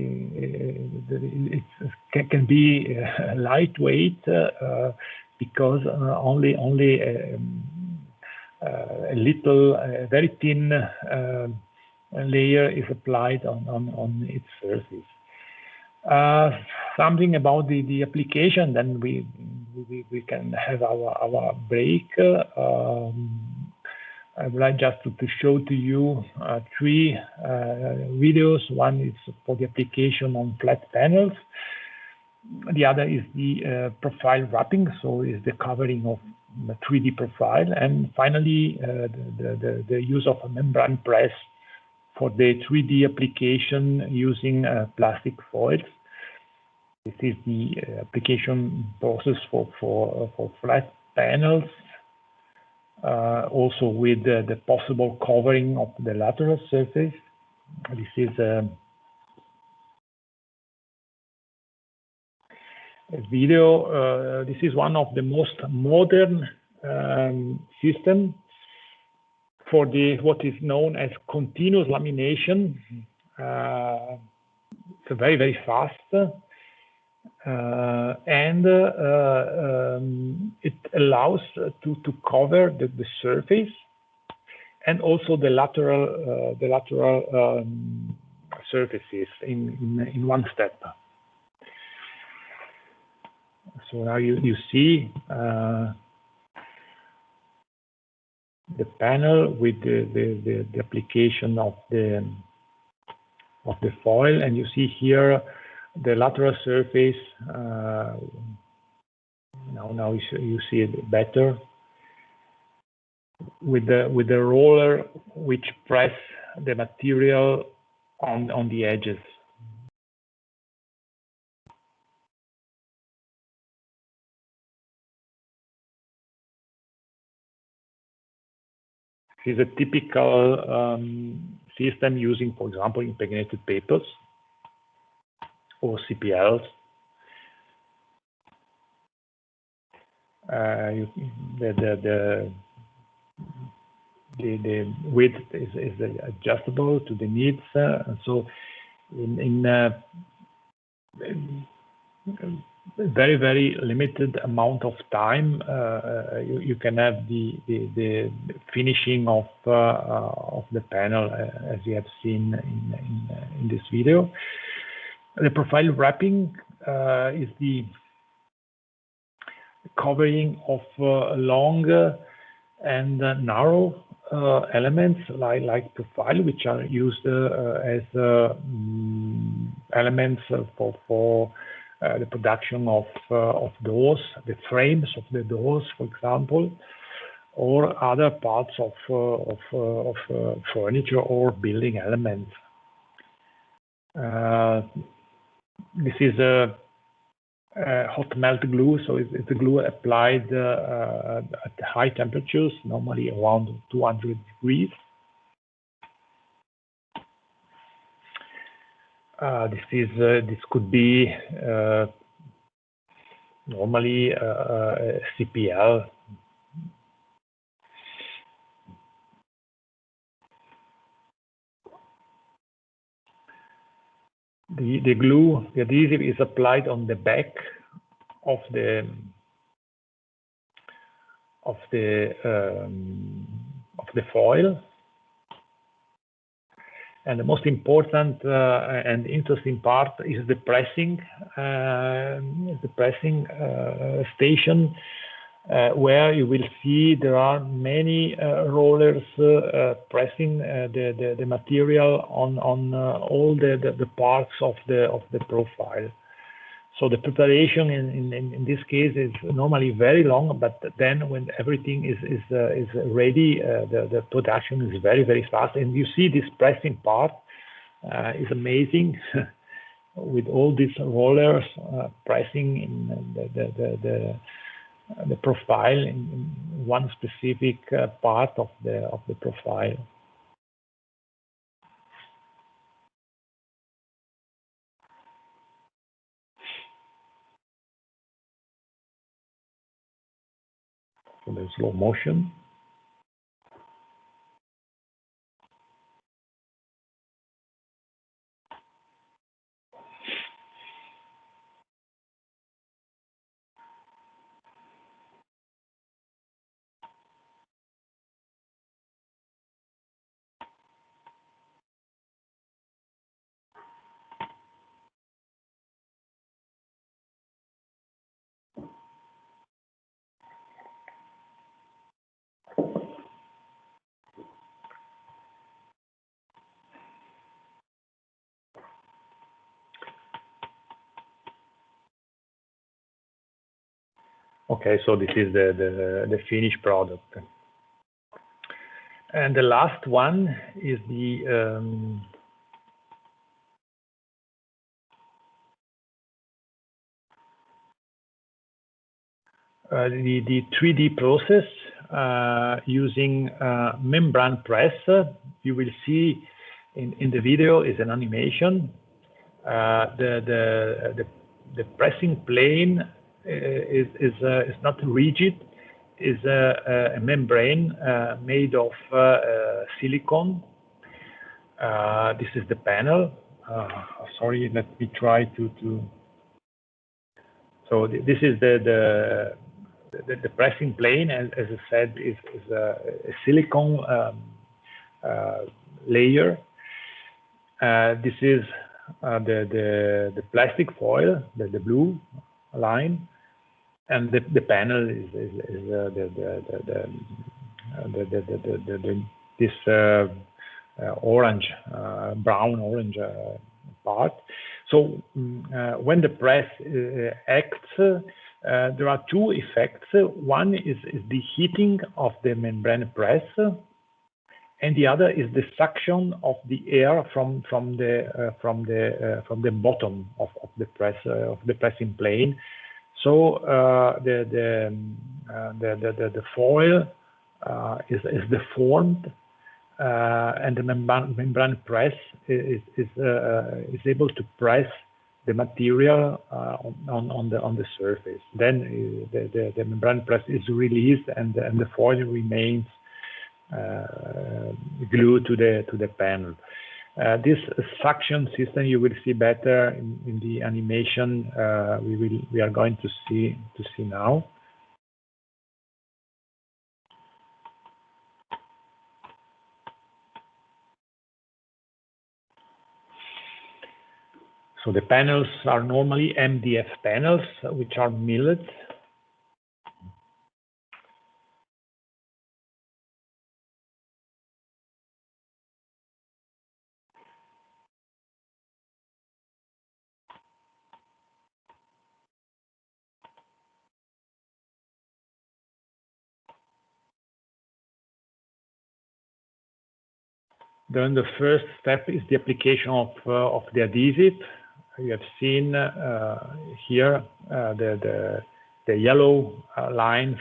it can be lightweight, because only a little, very thin layer is applied on its surface. Something about the application, then we can have our break. I would like just to show to you 3 videos. One is for the application on flat panels. The other is the profile wrapping, so is the covering of the 3D profile. And finally, the use of a membrane press for the 3D application using plastic foils. This is the application process for flat panels. Also with the possible covering of the lateral surface. This is a video. This is one of the most modern system for what is known as continuous lamination. It's very, very fast. And it allows to cover the surface and also the lateral surfaces in one step. So now you see the panel with the application of the foil, and you see here the lateral surface. Now you see it better with the roller which press the material on the edges. This is a typical system using, for example, impregnated papers or CPLs. The width is adjustable to the needs. So in very, very limited amount of time, you can have the finishing of the panel, as you have seen in this video. The profile wrapping is the covering of long and narrow elements like profile, which are used as elements for the production of doors, the frames of the doors, for example, or other parts of furniture or building elements. This is a hot melt glue, so it's a glue applied at high temperatures, normally around 200 degrees. This could be normally a CPL. The glue, the adhesive, is applied on the back of the foil, and the most important and interesting part is the pressing station, where you will see there are many rollers pressing the material on all the parts of the profile. So the preparation in this case is normally very long, but then when everything is ready, the production is very, very fast. And you see this pressing part is amazing with all these rollers pressing in the profile in one specific part of the profile. So there's slow motion. Okay, so this is the finished product. And the last one is the the 3D process using membrane press. You will see in the video is an animation. The pressing plane is not rigid. Is a membrane made of silicone. This is the panel. Sorry, let me try to. So this is the pressing plane, and as I said, is a silicone layer. This is the plastic foil, the blue line, and the panel is this orange, brown orange part. So when the press acts, there are two effects. One is the heating of the membrane press, and the other is the suction of the air from the bottom of the press of the pressing plane. So the foil is deformed, and the membrane press is able to press the material on the surface. Then the membrane press is released, and the foil remains glued to the panel. This suction system you will see better in the animation we are going to see now. So the panels are normally MDF panels, which are milled. Then the first step is the application of the adhesive. You have seen here the yellow lines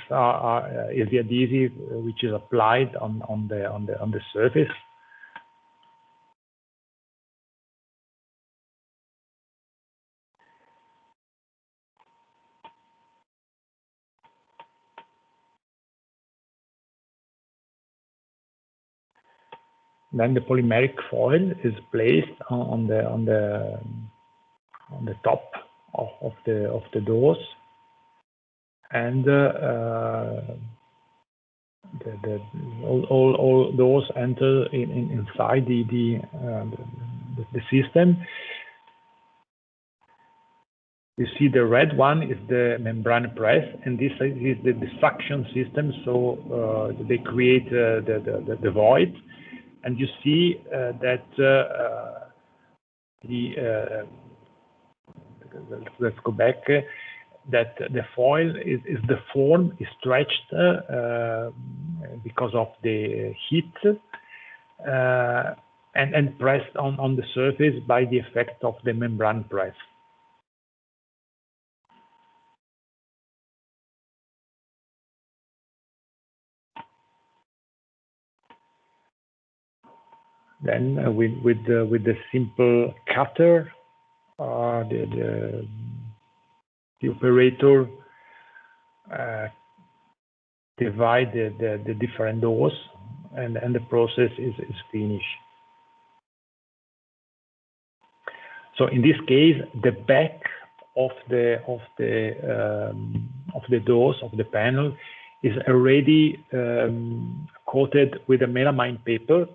is the adhesive which is applied on the surface. Then the polymeric foil is placed on the top of the doors, and all doors enter inside the system. You see the red one is the membrane press, and this is the suction system. So they create the void. And you see that let's go back, that the foil is deformed, is stretched because of the heat, and pressed on the surface by the effect of the membrane press. Then with the simple cutter, the operator divide the different doors, and the process is finished. So in this case, the back of the doors of the panel is already coated with a melamine paper.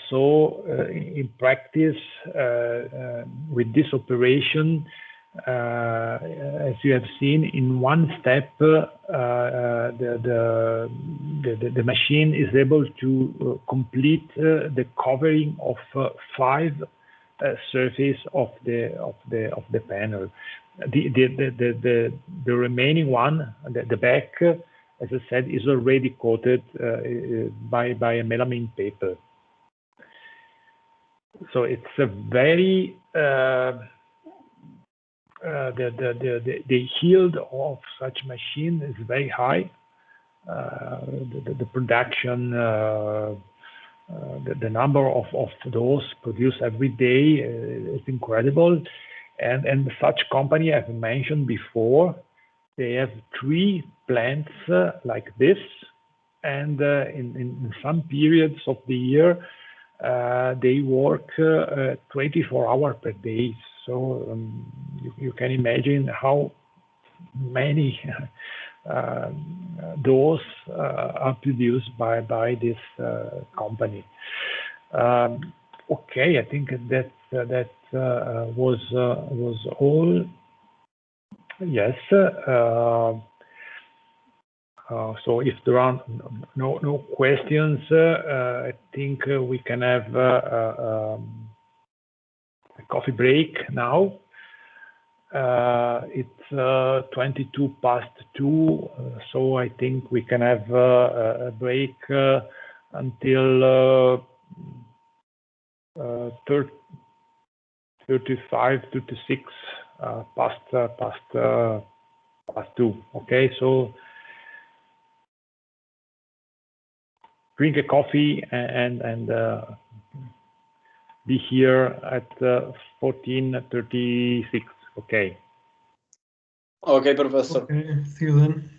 So in practice, with this operation, as you have seen, in one step, the machine is able to complete the covering of 5 surfaces of the panel. The the remaining one, the back, as I said, is already coated by a melamine paper. So it's a very the yield of such machine is very high. The production, the number of those produced every day is incredible. And such company, as I mentioned before, they have 3 plants like this, and in some periods of the year, they work 24 hours per day. So you can imagine how many those are produced by this company. Okay, I think that was all. Yes. So if there are no questions, I think we can have a coffee break now. It's 2:22, so I think we can have a break until 35, 36 past 2. Okay, so drink a coffee and be here at 14:36. Okay. Okay, Professor. Okay, see you then.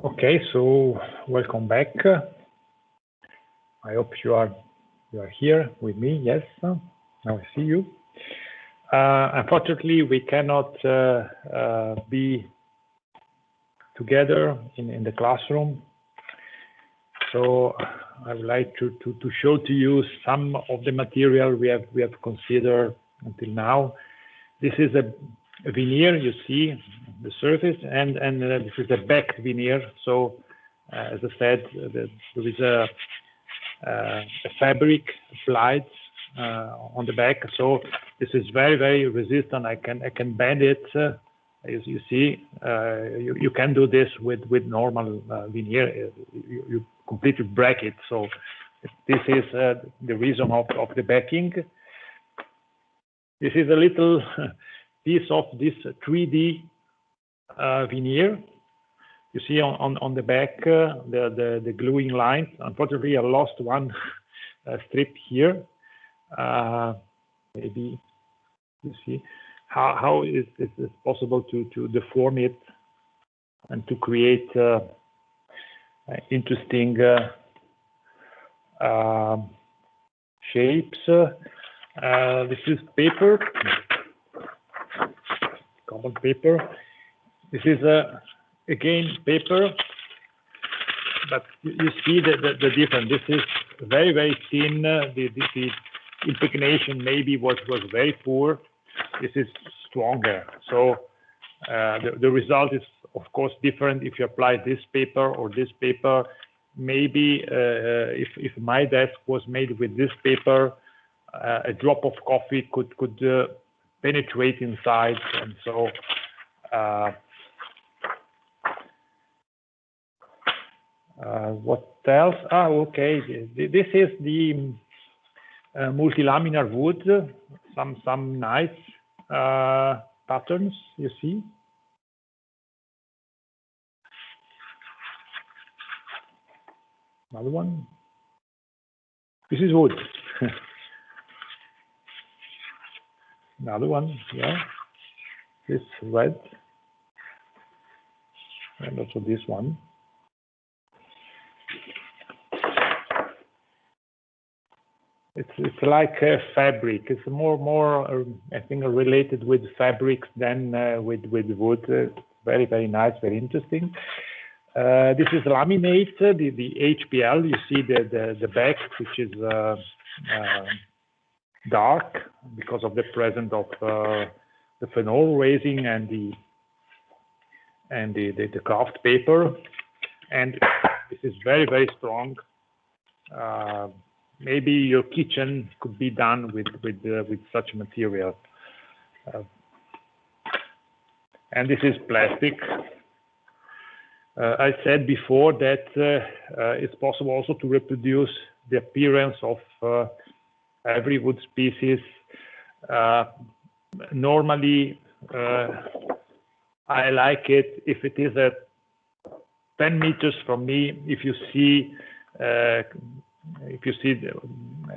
Okay, so welcome back. I hope you are here with me. Yes, now I see you. Unfortunately, we cannot be together in the classroom. So I would like to show to you some of the material we have considered until now. This is a veneer, you see the surface, and this is a backed veneer. So as I said, there is a fabric applied on the back. So this is very resistant. I can bend it. As you see, you can do this with normal veneer. You completely break it. So this is the reason of the backing. This is a little piece of this 3D veneer. You see on the back the gluing lines. Unfortunately, I lost one strip here. Maybe you see how is it possible to deform it and to create interesting shapes. This is paper, common paper. This is again paper, but you see the difference. This is very thin. The impregnation maybe was very poor. This is stronger. So the result is of course different if you apply this paper or this paper. Maybe if my desk was made with this paper, a drop of coffee could penetrate inside, and so what else? Okay, this is the multilaminar wood. Some nice patterns you see. Another one. This is wood. Another one, yeah. This red, and also this one. It's like a fabric. It's more I think related with fabrics than with wood. Very nice, very interesting. This is laminate, the HPL. You see the back, which is dark because of the presence of the phenol resin and the craft paper, and this is very strong. Maybe your kitchen could be done with such material. And this is plastic. I said before that it's possible also to reproduce the appearance of every wood species. Normally, I like it if it is at 10 meters from me. If you see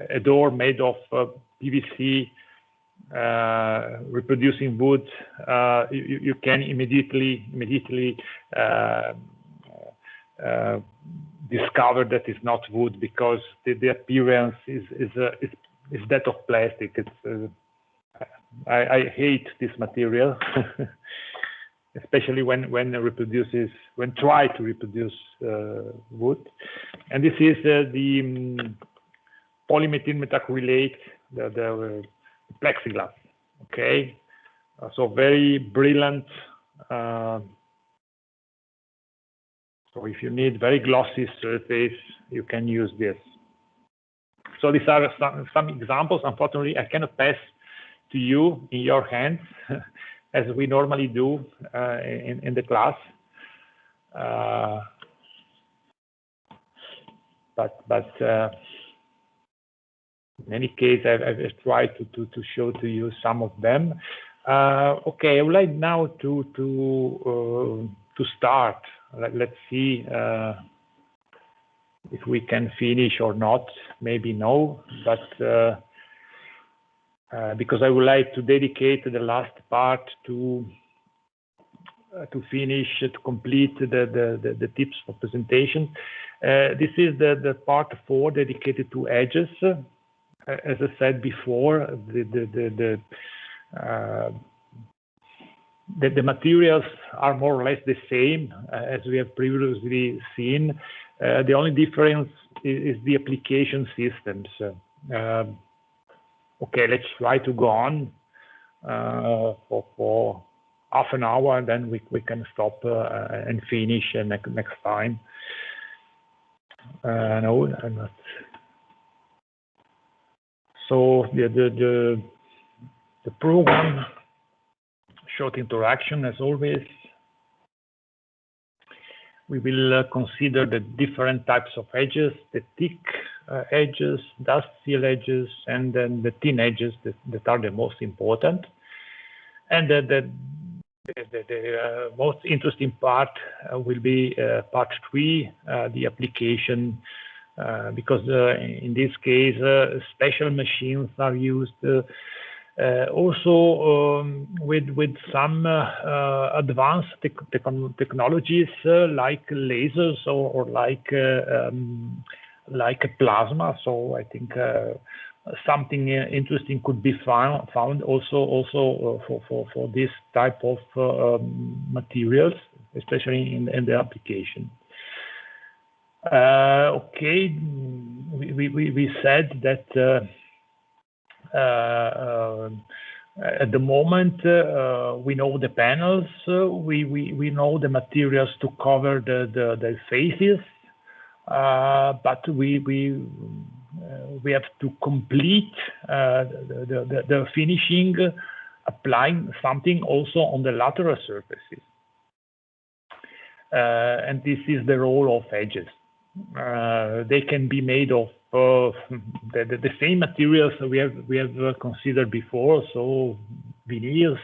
a door made of PVC reproducing wood, you can immediately discover that it's not wood, because the appearance is that of plastic. It's I hate this material, especially when try to reproduce wood. And this is the polymethyl methacrylate, the plexiglass. Okay, so very brilliant. So if you need very glossy surface, you can use this. So these are some examples. Unfortunately, I cannot pass to you in your hands as we normally do in the class. But in any case, I've tried to show to you some of them. Okay, I would like now to start. Let's see if we can finish or not. Maybe no, but because I would like to dedicate the last part to to finish, to complete the tips for presentation. This is the part 4 dedicated to edges. As I said before, the materials are more or less the same as we have previously seen. The only difference is the application systems. Okay, let's try to go on for half an hour, and then we can stop and finish next time. No, I'm not. So the program, short introduction as always. We will consider the different types of edges, the thick edges, dust seal edges, and then the thin edges that are the most important. And the most interesting part will be part 3, the application, because in this case, special machines are used. Also with some advanced technologies like lasers or like a plasma. So I think something interesting could be found also for this type of materials, especially in the application. Okay, we said that. At the moment, we know the panels, we know the materials to cover the faces, but we have to complete the finishing, applying something also on the lateral surfaces. And this is the role of edges. They can be made of the same materials we have considered before, so veneers,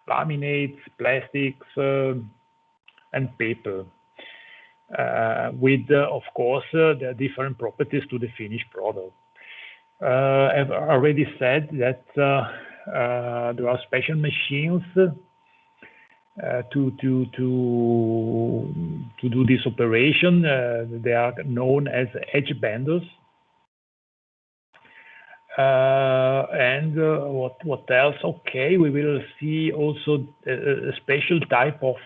laminates, plastics, and paper, with of course the different properties to the finished product. I've already said that there are special machines to do this operation. They are known as edge benders. And what else? Okay, we will see also a special type of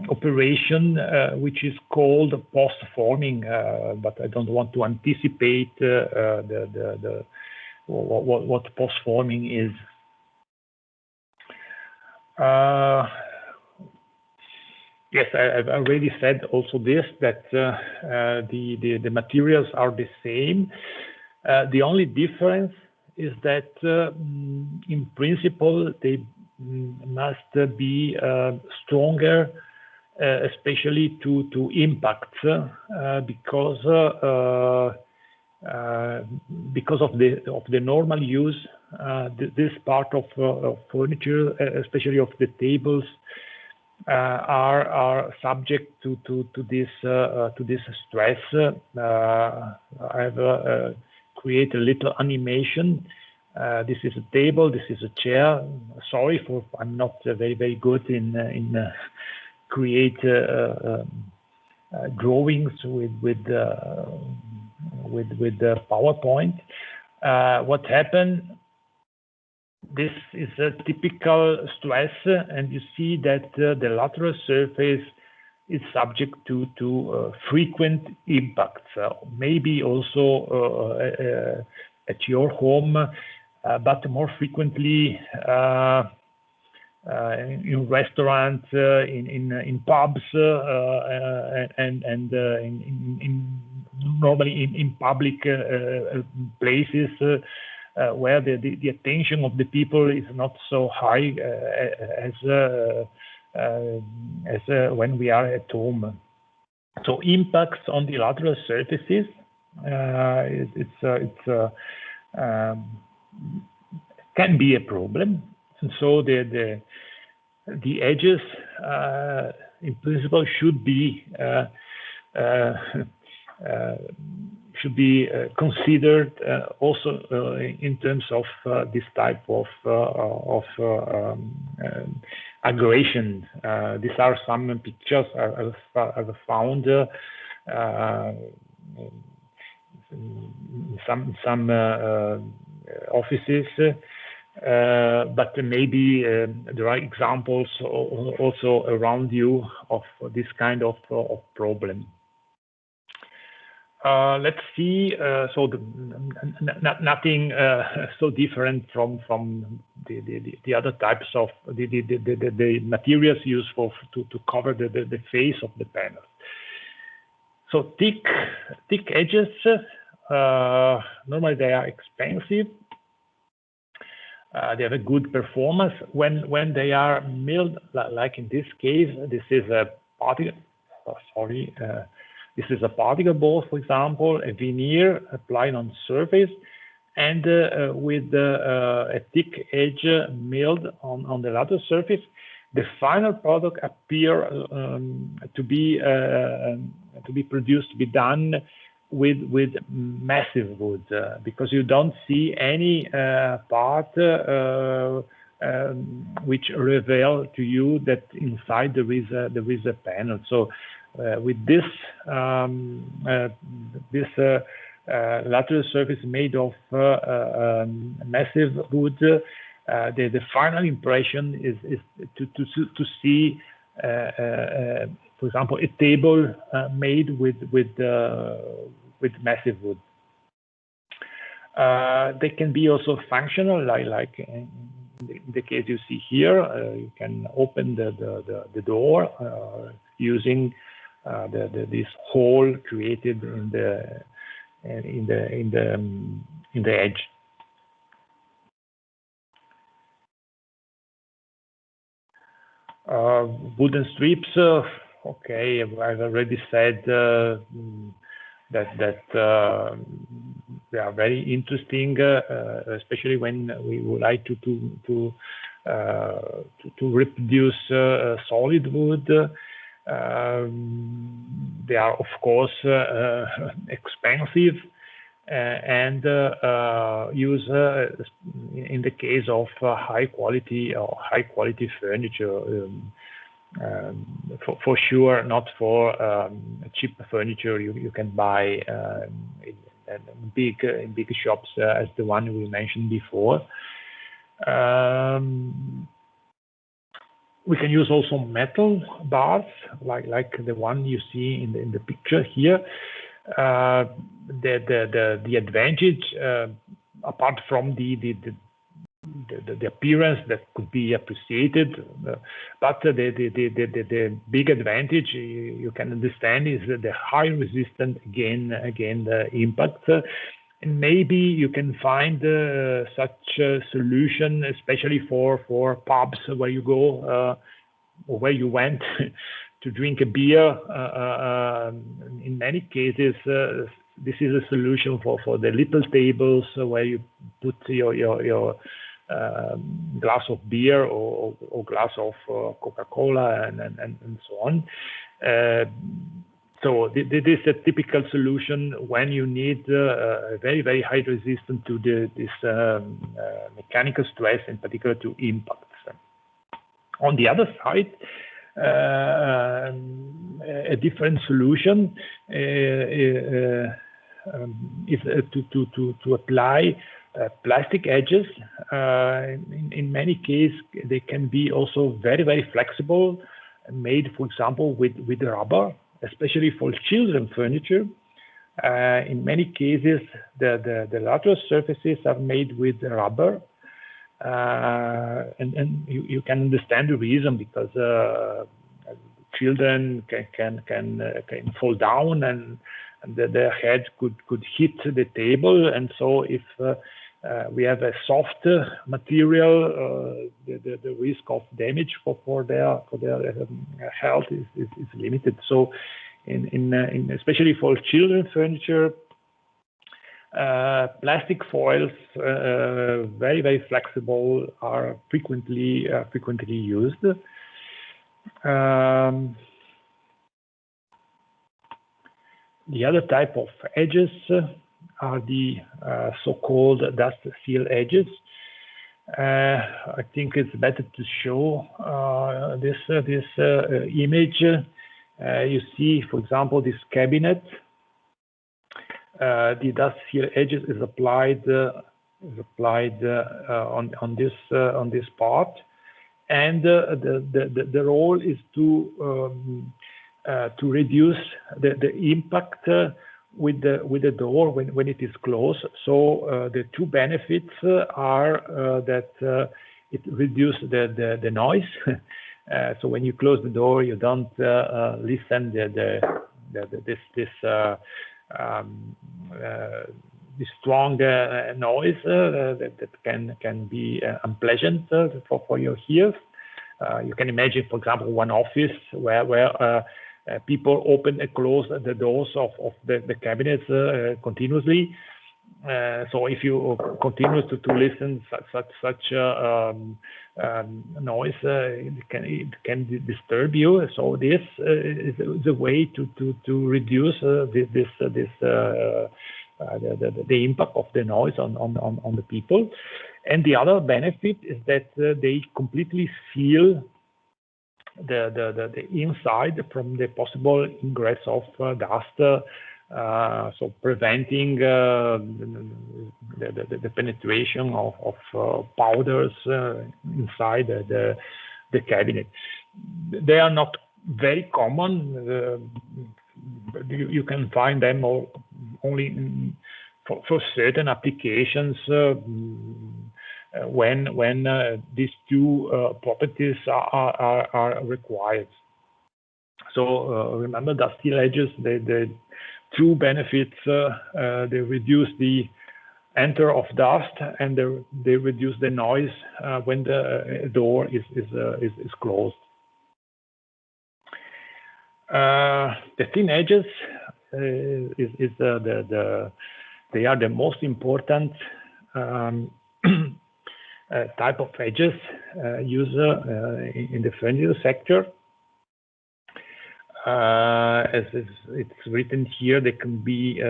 operation which is called post-forming, but I don't want to anticipate what post-forming is. Yes, I've already said also this, that the materials are the same. The only difference is that in principle they must be stronger, especially to impacts, because of the normal use. This part of furniture, especially of the tables, are subject to this stress. I've created a little animation. This is a table. This is a chair. Sorry for I'm not very good in create drawings with the PowerPoint. What happened? This is a typical stress, and you see that the lateral surface is subject to frequent impacts. Maybe also at your home, but more frequently in restaurants, in pubs, and normally in public places. Where the attention of the people is not so high as when we are at home. So impacts on the lateral surfaces, can be a problem. And so the edges, in principle, should be should be considered also in terms of this type of aggregation. These are some pictures I've found in some offices, but maybe there are examples also around you of this kind of problem. Let's see. So nothing so different from the other types of the materials used to cover the face of the panel. So thick edges. Normally they are expensive. They have a good performance when they are milled, like in this case. This is a particle. This is a particle board, for example, a veneer applied on surface, and with a thick edge milled on the latter surface. The final product appear to be produced, to be done with massive wood, because you don't see any part which reveal to you that inside there is a panel. So with this lateral surface made of massive wood, the final impression is to see, for example, a table made with massive wood. They can be also functional, like in the case you see here. You can open the door using this hole created in the edge. Wooden strips. Okay, I've already said that they are very interesting, especially when we would like to reproduce solid wood. They are, of course, expensive and use in the case of high quality furniture. For sure, not for cheap furniture you can buy in big shops as the one we mentioned before. We can use also metal bars, like the one you see in the picture here. The advantage, apart from the appearance that could be appreciated, but the big advantage you can understand is the high resistance again the impact. And maybe you can find such a solution, especially for pubs where you go or where you went to drink a beer. In many cases, this is a solution for the little tables where you put your glass of beer or glass of Coca-Cola and so on. So this is a typical solution when you need a very high resistance to this mechanical stress, in particular to impacts. On the other side, a different solution is to apply plastic edges. In many cases, they can be also very flexible, made, for example, with rubber, especially for children furniture. In many cases, the lateral surfaces are made with rubber, and you can understand the reason, because children can fall down and their head could hit the table, and so if we have a soft material, the risk of damage for their health is limited. So, in especially for children furniture, plastic foils, very flexible, are frequently used. The other type of edges are the so-called dust seal edges. I think it's better to show this image. You see, for example, this cabinet. The dust seal edges is applied on this part, and the role is to reduce the impact with the door when it is closed. So the two benefits are that it reduces the noise. So when you close the door, you don't listen this strong noise that can be unpleasant for your ears. You can imagine, for example, one office where people open and close the doors of the cabinets continuously. So if you continue to listen such noise, it can disturb you. So this is a way to reduce the impact of the noise on the people. And the other benefit is that they completely seal the inside from the possible ingress of dust, so preventing the penetration of powders inside the cabinet. They are not very common. You can find them only for certain applications when these two properties are required. So remember, dust seal edges, the two benefits: they reduce the enter of dust, and they reduce the noise when the door is closed. The thin edges they are the most important type of edges used in the furniture sector. As it's written here, they can be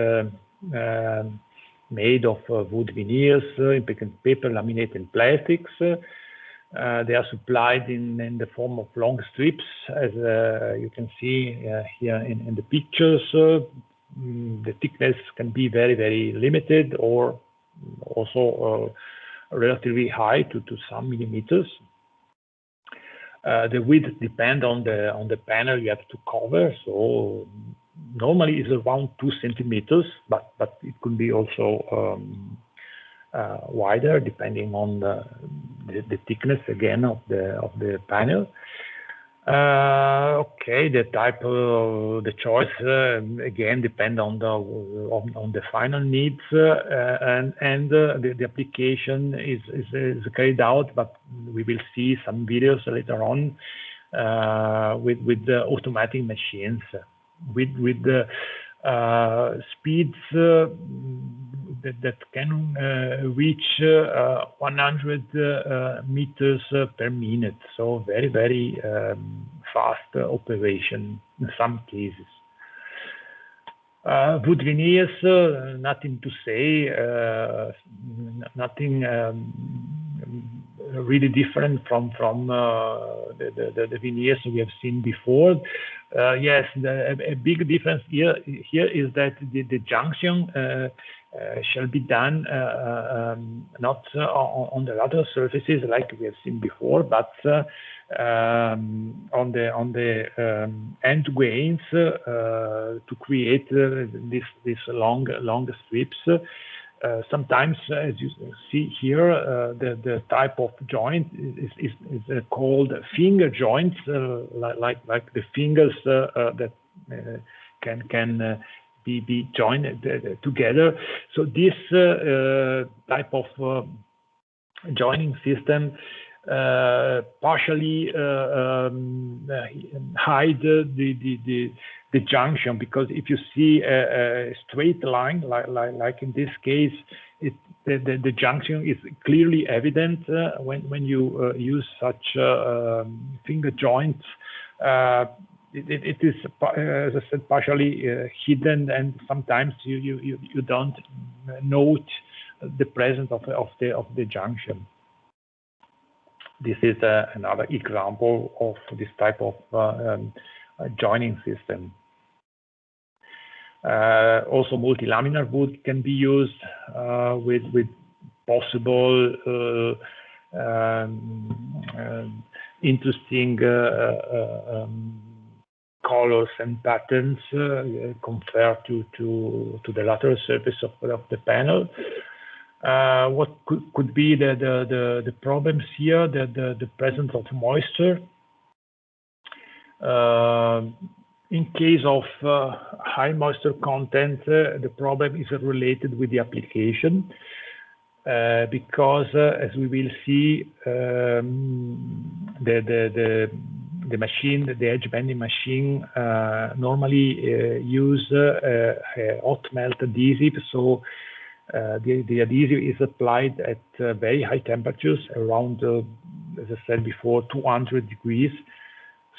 made of wood veneers, impeccable paper, laminate, and plastics. They are supplied in the form of long strips, as you can see here in the pictures. The thickness can be very, very limited, or also relatively high to some millimeters. The width depends on the panel you have to cover. So normally it's around 2 centimeters, but it could be also wider depending on the thickness again of the panel. Okay, the type of the choice again depend on the final needs, and the application is carried out, but we will see some videos later on with the automatic machines with the speeds that can reach 100 meters per minute. So very, very fast operation in some cases. Wood veneers, nothing to say, nothing really different from the veneers we have seen before. Yes, a big difference here is that the junction shall be done not on the lateral surfaces like we have seen before, but on the end grains to create these long strips. Sometimes, as you see here, the type of joint is called finger joints, like the fingers that can be joined together. So this type of joining system partially hide the junction, because if you see a straight line like in this case, the junction is clearly evident when you use such finger joints. it is, as I said, partially hidden, and sometimes you don't note the presence of the junction. This is another example of this type of joining system. Also, multilaminar wood can be used with possible interesting colors and patterns compared to the lateral surface of the panel. What could be the problems here? The presence of moisture. In case of high moisture content, the problem is related with the application, because as we will see, the machine, the edge bending machine, normally use hot melt adhesive. So the adhesive is applied at very high temperatures, around, as I said before, 200 degrees.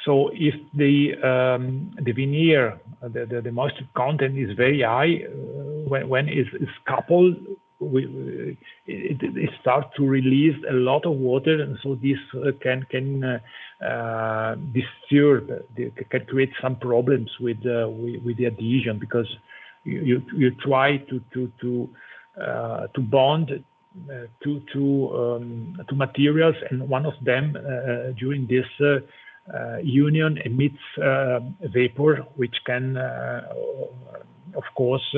So if the veneer, the moisture content is very high, when it's coupled, it starts to release a lot of water, and so this can disturb, can create some problems with the adhesion, because you try to bond two materials, and one of them during this union emits vapor, which can, of course,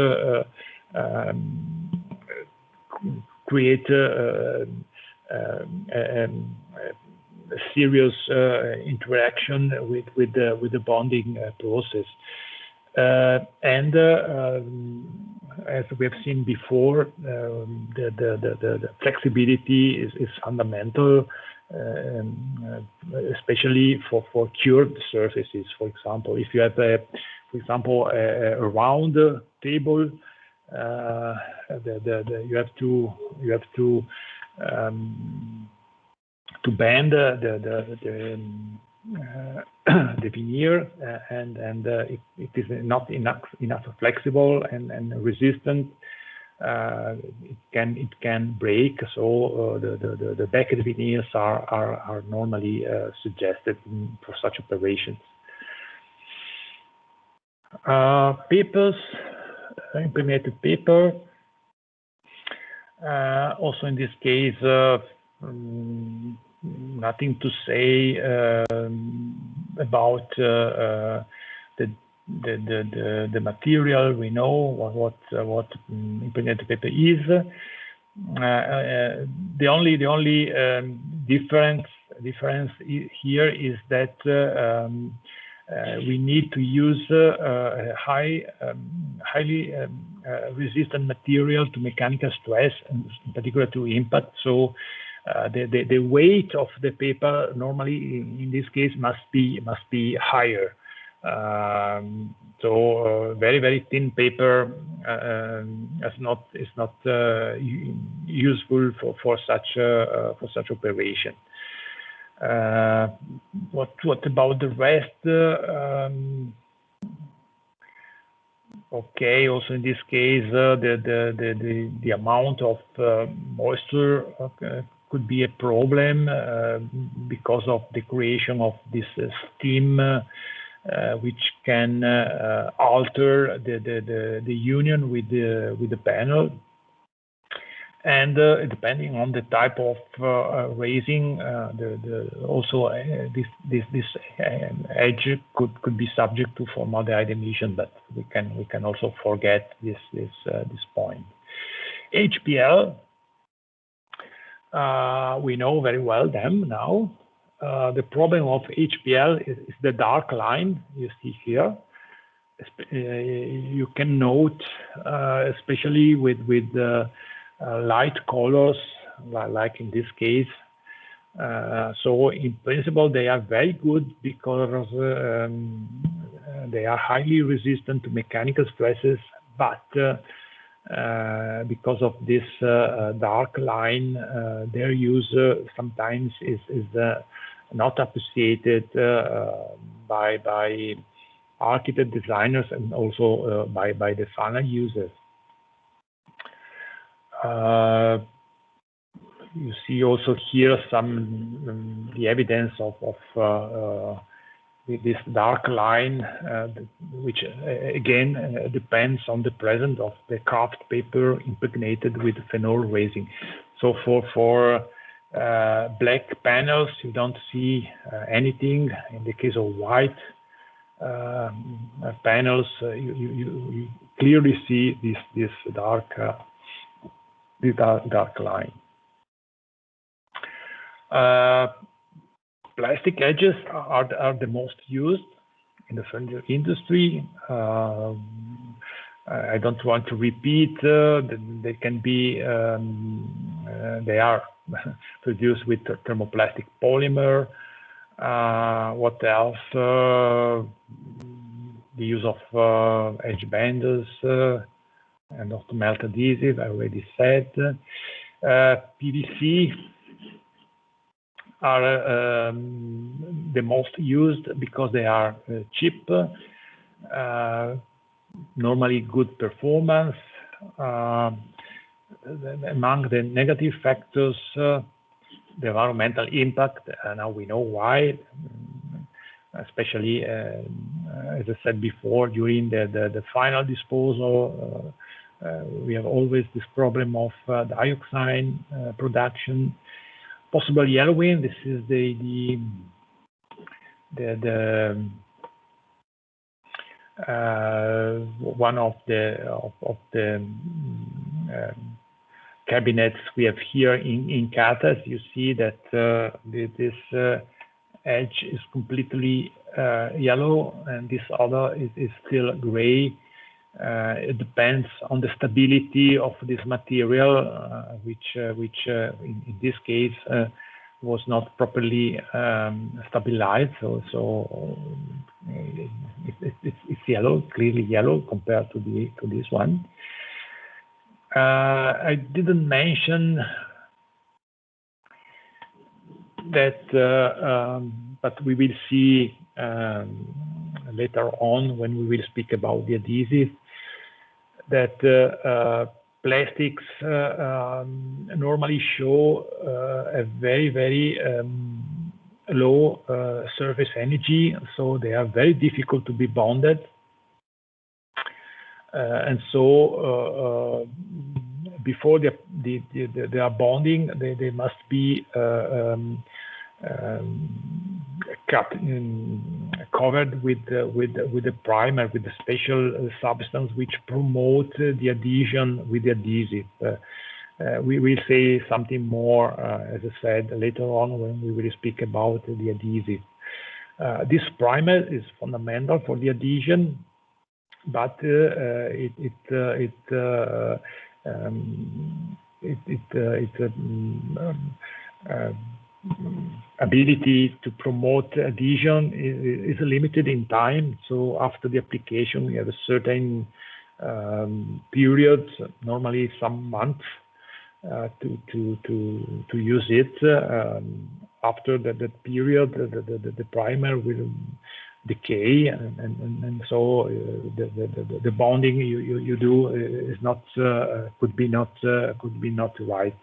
create a serious interaction with the bonding process. And as we have seen before, the flexibility is fundamental, especially for cured surfaces. For example, if you have a round table, you have to bend the veneer, and it is not enough flexible and resistant. It can break. So the backed veneers are normally suggested for such operations. Papers, impregnated paper. Also in this case, nothing to say about the material. We know what impregnated paper is. The only difference here is that we need to use highly resistant material to mechanical stress, and in particular to impact. So the weight of the paper normally in this case must be higher. So very thin paper is not useful for such operation. What about the rest? Okay, also in this case, the amount of moisture could be a problem because of the creation of this steam, which can alter the union with the panel. And depending on the type of raising, also this edge could be subject to formaldehyde emission, but we can also forget this point. HPL, we know very well them now. The problem of HPL is the dark line you see here. You can note, especially with light colors, like in this case. So in principle, they are very good because they are highly resistant to mechanical stresses, but because of this dark line, their use sometimes is not appreciated by architect designers and also by the final users. You see also here some the evidence of this dark line, which again depends on the presence of the kraft paper impregnated with phenol resin. So for black panels, you don't see anything. In the case of white panels, you clearly see this dark line. Plastic edges are the most used in the furniture industry. I don't want to repeat. They can be. They are produced with thermoplastic polymer. What else? The use of edge banders and of melt adhesive. I already said. PVC are the most used because they are cheap, normally good performance. Among the negative factors, the environmental impact, now we know why, especially, as I said before, during the final disposal, we have always this problem of dioxide production. Possible yellowing. This is one of the cabinets we have here in Catas. You see that this edge is completely yellow, and this other is still gray. It depends on the stability of this material, which in this case was not properly stabilized. So it's yellow, clearly yellow compared to this one. I didn't mention that, but we will see later on when we will speak about the adhesive, that plastics normally show a very low surface energy, so they are very difficult to be bonded, and so before they are bonding, they must be covered with the primer, with a special substance which promote the adhesion with the adhesive. We will say something more, as I said, later on when we will speak about the adhesive. This primer is fundamental for the adhesion, but ability to promote adhesion is limited in time. So after the application, we have a certain period, normally some months, to use it. After that period, the primer will decay, and so the bonding you do is not could be not right.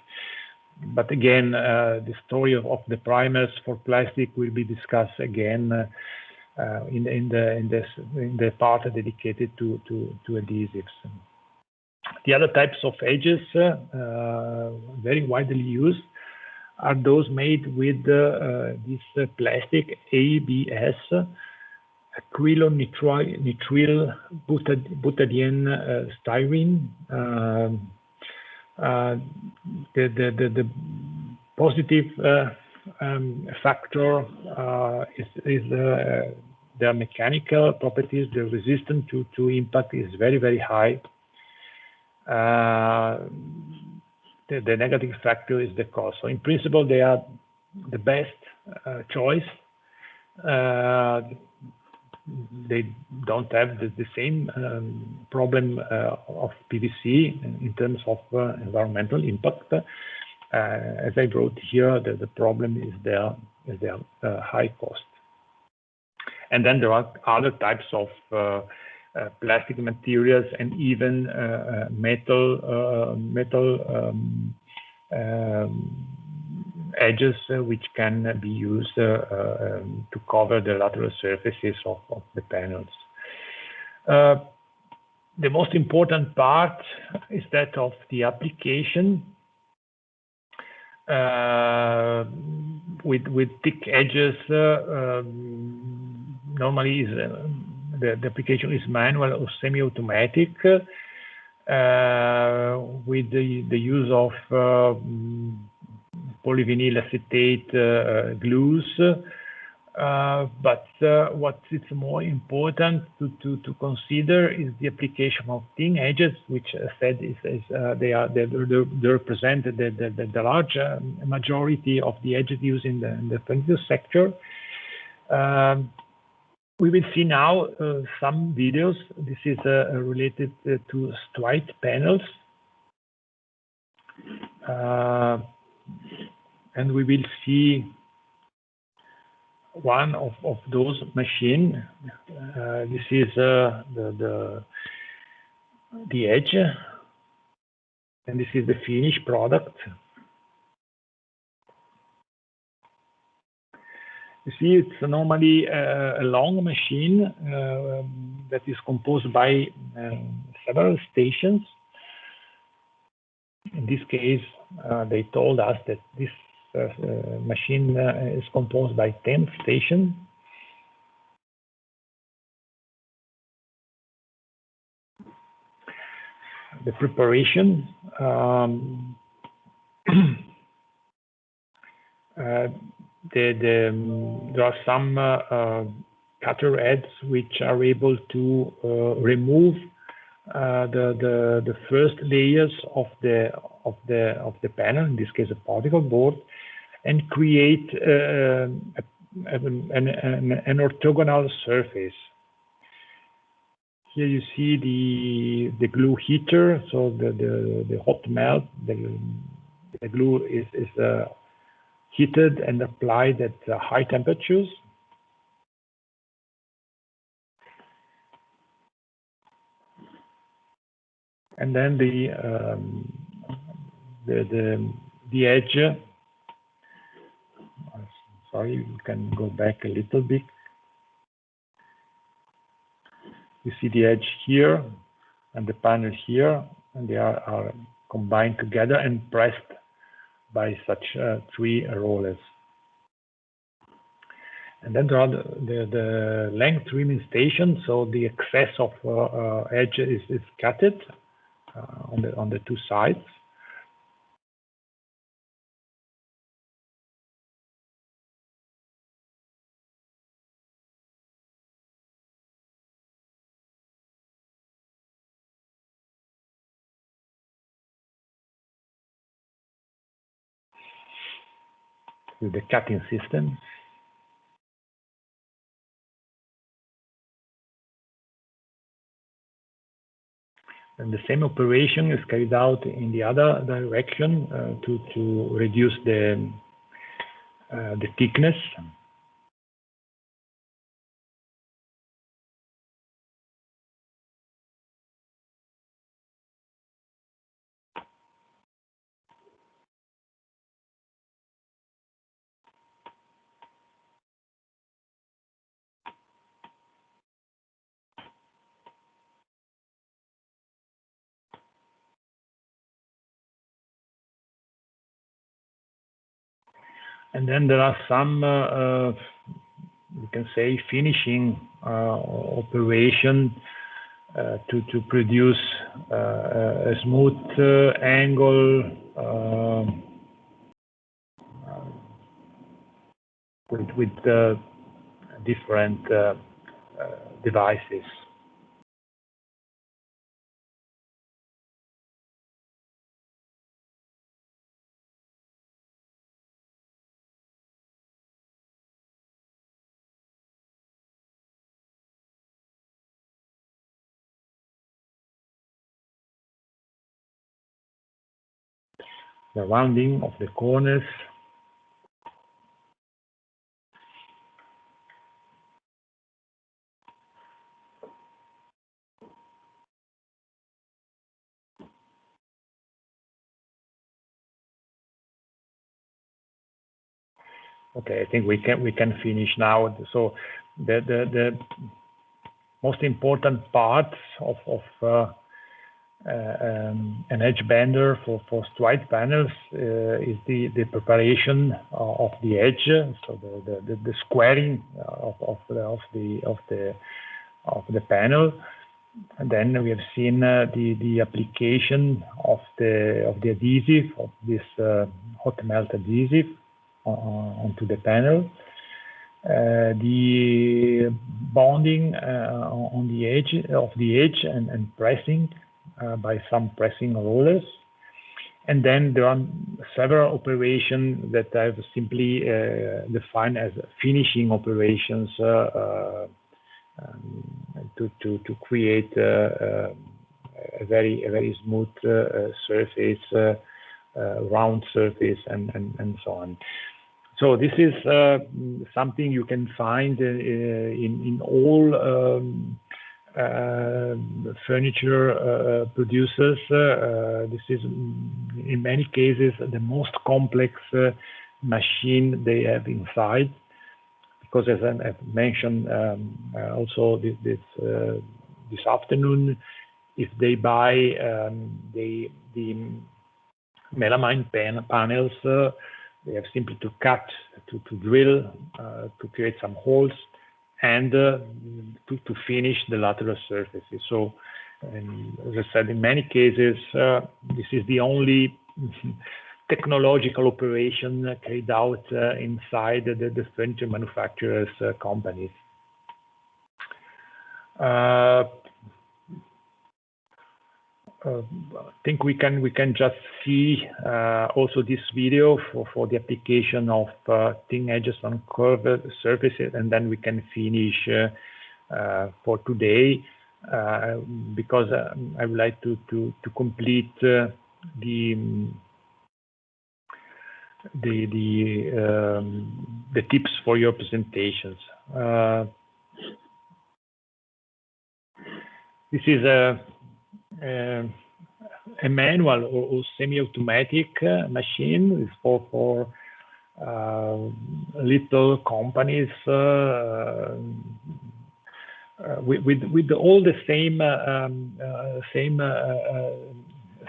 But again, the story of the primers for plastic will be discussed again in the part dedicated to adhesives. The other types of edges very widely used are those made with this plastic ABS, acrylonitrile butadiene styrene. The positive factor is their mechanical properties. The resistance to impact is very high. The negative factor is the cost. So in principle, they are the best choice. They don't have the same problem of PVC in terms of environmental impact. As I wrote here, the problem is there their high cost. And then there are other types of plastic materials and even metal edges which can be used to cover the lateral surfaces of the panels. The most important part is that of the application with thick edges. Normally, the application is manual or semi-automatic with the use of polyvinyl acetate glues. But what is more important to consider is the application of thin edges, which said they represent the large majority of the edges used in the furniture sector. We will see now some videos. This is related to striped panels, and we will see one of those machines. This is the edge, and this is the finished product. You see, it's normally a long machine that is composed by several stations. In this case, they told us that this machine is composed by 10 stations. The preparation, there are some cutter heads which are able to remove the first layers of the panel, in this case a particle board, and create an orthogonal surface. Here you see the glue heater, so the hot melt. The glue is heated and applied at high temperatures. And then the edge. Sorry, you can go back a little bit. You see the edge here and the panel here, and they are combined together and pressed by such 3 rollers. And then there are the length trimming station, so the excess of edge is cutted on the 2 sides. With the cutting system. And the same operation is carried out in the other direction to reduce the thickness. And then there are some, we can say, finishing operation to produce a smooth angle with different devices. The rounding of the corners. Okay, I think we can finish now. So the most important part of an edge bender for stride panels is the preparation of the edge, so the squaring of the panel. And then we have seen the application of the adhesive, of this hot melt adhesive onto the panel. The bonding on the edge and pressing by some pressing rollers. And then there are several operations that I've simply defined as finishing operations to create a very smooth surface, round surface, and so on. So this is something you can find in all furniture producers. This is in many cases the most complex machine they have inside, because as I mentioned also this afternoon, if they buy the melamine panels, they have simply to cut, to drill, to create some holes, and to finish the lateral surfaces. So, as I said, in many cases, this is the only technological operation carried out inside the furniture manufacturers' companies. I think we can just see also this video for the application of thin edges on curved surfaces, and then we can finish for today, because I would like to complete the tips for your presentations. This is a manual or semi-automatic machine for little companies with all the same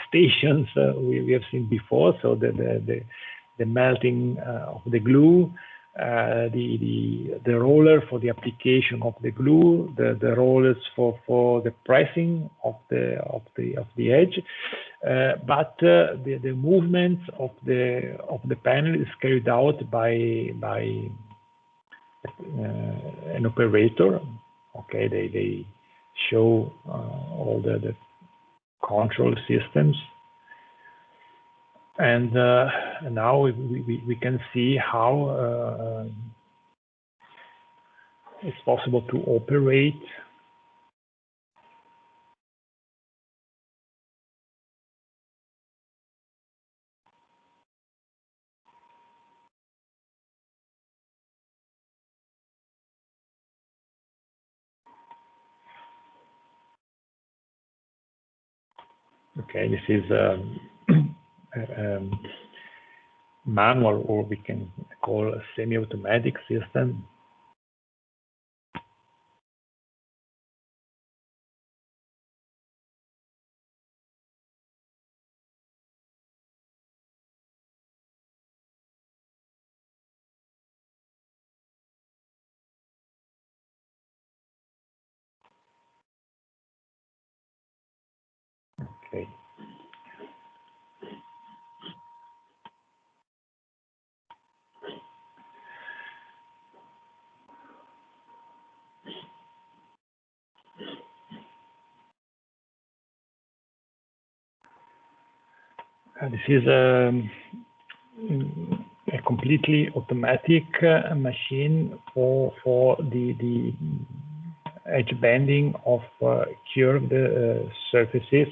stations we have seen before. So the melting of the glue, the roller for the application of the glue, the rollers for the pressing of the edge, but the movements of the panel is carried out by an operator. Okay, they show all the control systems. And now we can see how it's possible to operate. Okay, this is manual, or we can call a semi-automatic system. Okay. This is a completely automatic machine for the edge bending of curved surfaces.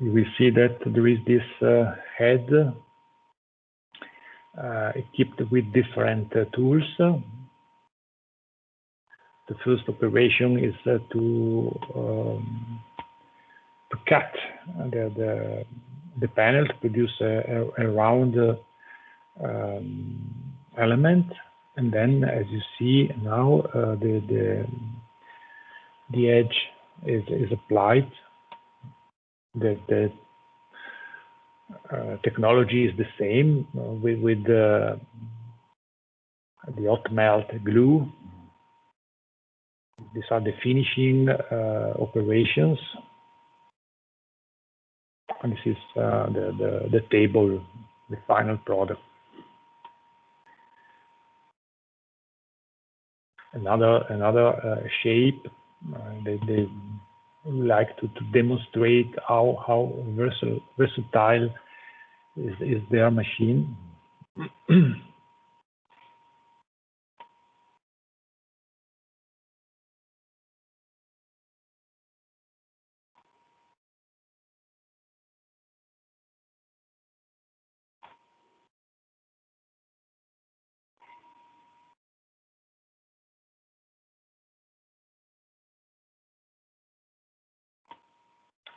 You will see that there is this head equipped with different tools. the first operation is to cut the panel to produce a round element, and then, as you see now, the edge is applied. The technology is the same with the hot melt glue. These are the finishing operations, and this is the table, the final product. Another shape. They like to demonstrate how versatile is their machine.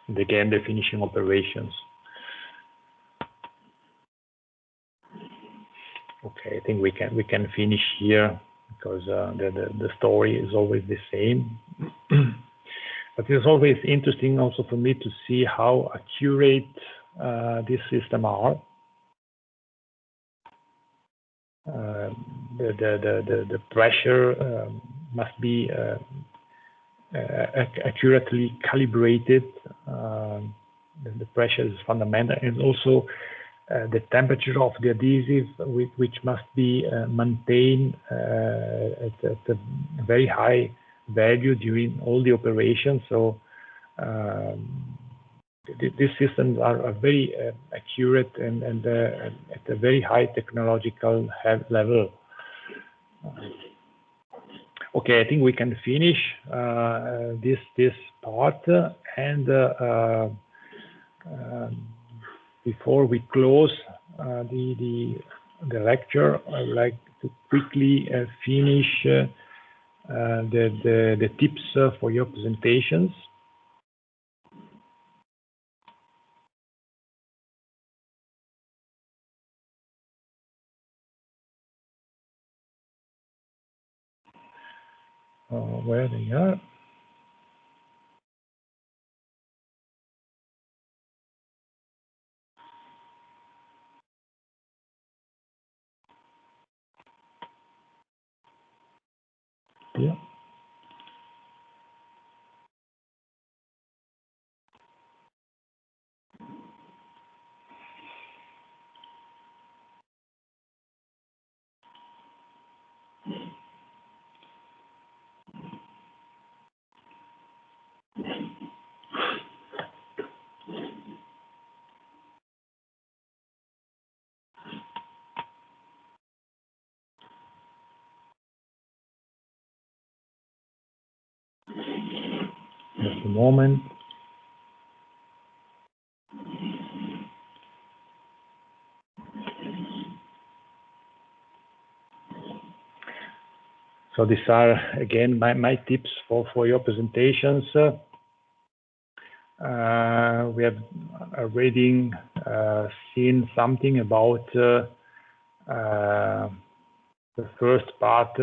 And again, the finishing operations. Okay, I think we can finish here because the story is always the same. But it's always interesting also for me to see how accurate these systems are. The pressure must be accurately calibrated. The pressure is fundamental, and also the temperature of the adhesive, which must be maintained at a very high value during all the operations. So these systems are very accurate and at a very high technological level. Okay, I think we can finish this part, and before we close the lecture, I would like to quickly finish the tips for your presentations. Where they are. Yeah. Just a moment. So these are again my tips for your presentations. We have already seen something about the first part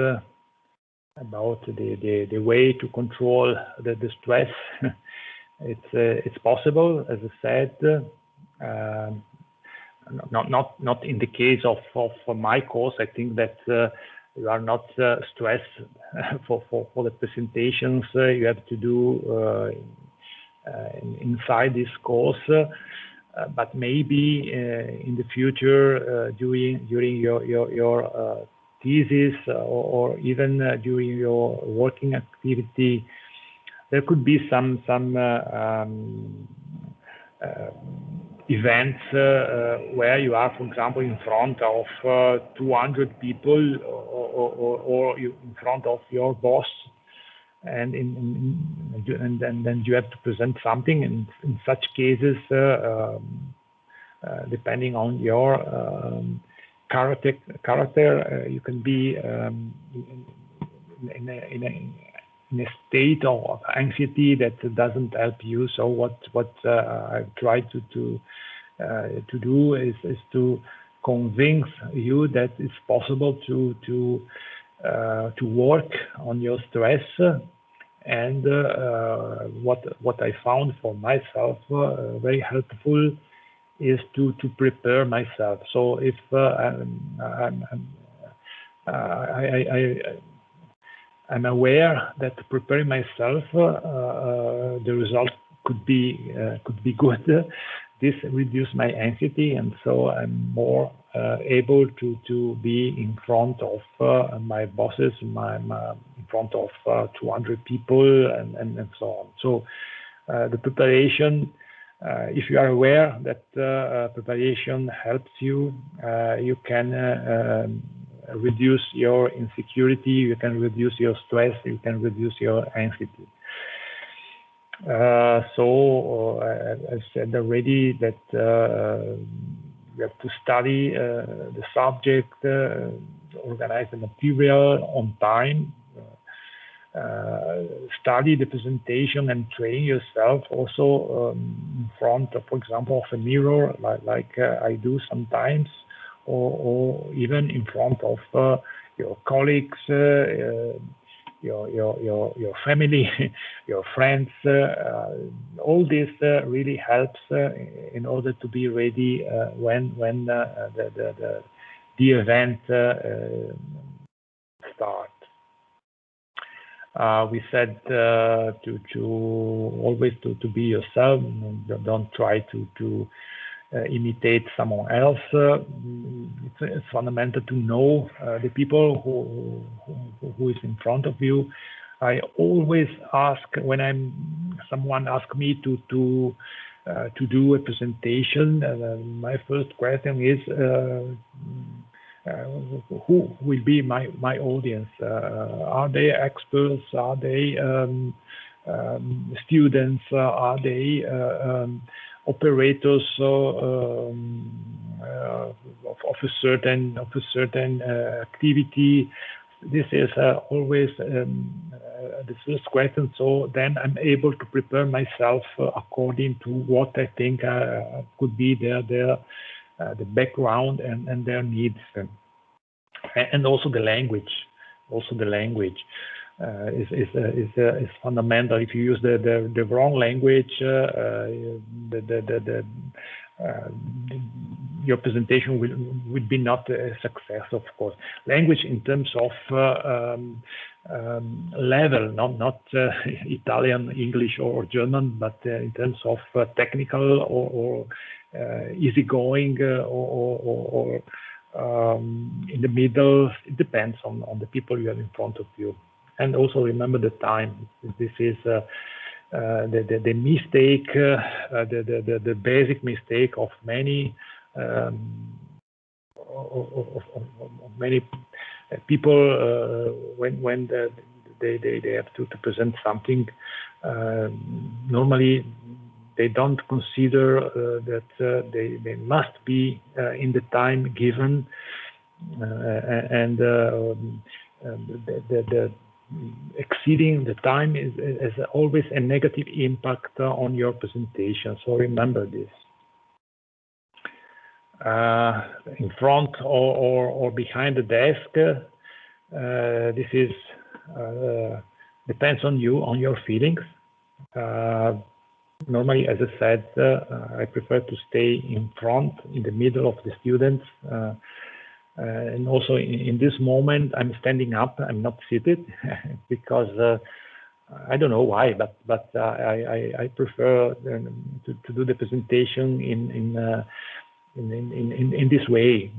about the way to control the stress. It's possible, as I said. Not in the case of my course. I think that you are not stressed for the presentations you have to do inside this course, but maybe in the future during your thesis or even during your working activity, there could be some events where you are, for example, in front of 200 people or you in front of your boss, and then you have to present something. And in such cases, depending on your character, you can be in in a state of anxiety that doesn't help you. So what I try to do is to convince you that it's possible to work on your stress. And what I found for myself very helpful is to prepare myself. So if I'm aware that preparing myself, the result could be good. This reduces my anxiety, and so I'm more able to be in front of my bosses, in front of 200 people, and so on. So the preparation, if you are aware that preparation helps you, you can reduce your insecurity, you can reduce your stress, you can reduce your anxiety. So I said already that you have to study the subject, organize the material on time, study the presentation, and train yourself also in front of, for example, of a mirror, like I do sometimes, or even in front of your colleagues, your family, your friends. All this really helps in order to be ready when the event starts. We said to always to be yourself. Don't try to imitate someone else. It's fundamental to know the people who is in front of you. I always ask when someone asks me to do a presentation. My first question is who will be my audience? Are they experts? Are they students? Are they operators of a certain activity? This is always the first question. So then I'm able to prepare myself according to what I think could be the background and their needs, and also the language. Is fundamental. If you use the wrong language, your presentation will be not a success, of course. Language in terms of level, not Italian, English, or German, but in terms of technical or easygoing or in the middle. It depends on the people you have in front of you. And also remember the time. This is the mistake, the basic mistake of many many people when they have to present something. Normally, they don't consider that they must be in the time given, and the exceeding the time is always a negative impact on your presentation. So remember this. In front or behind the desk, this is depends on you, on your feelings. Normally, as I said, I prefer to stay in front, in the middle of the students. And also in this moment, I'm standing up, I'm not seated, because I don't know why, but I prefer to do the presentation in this way.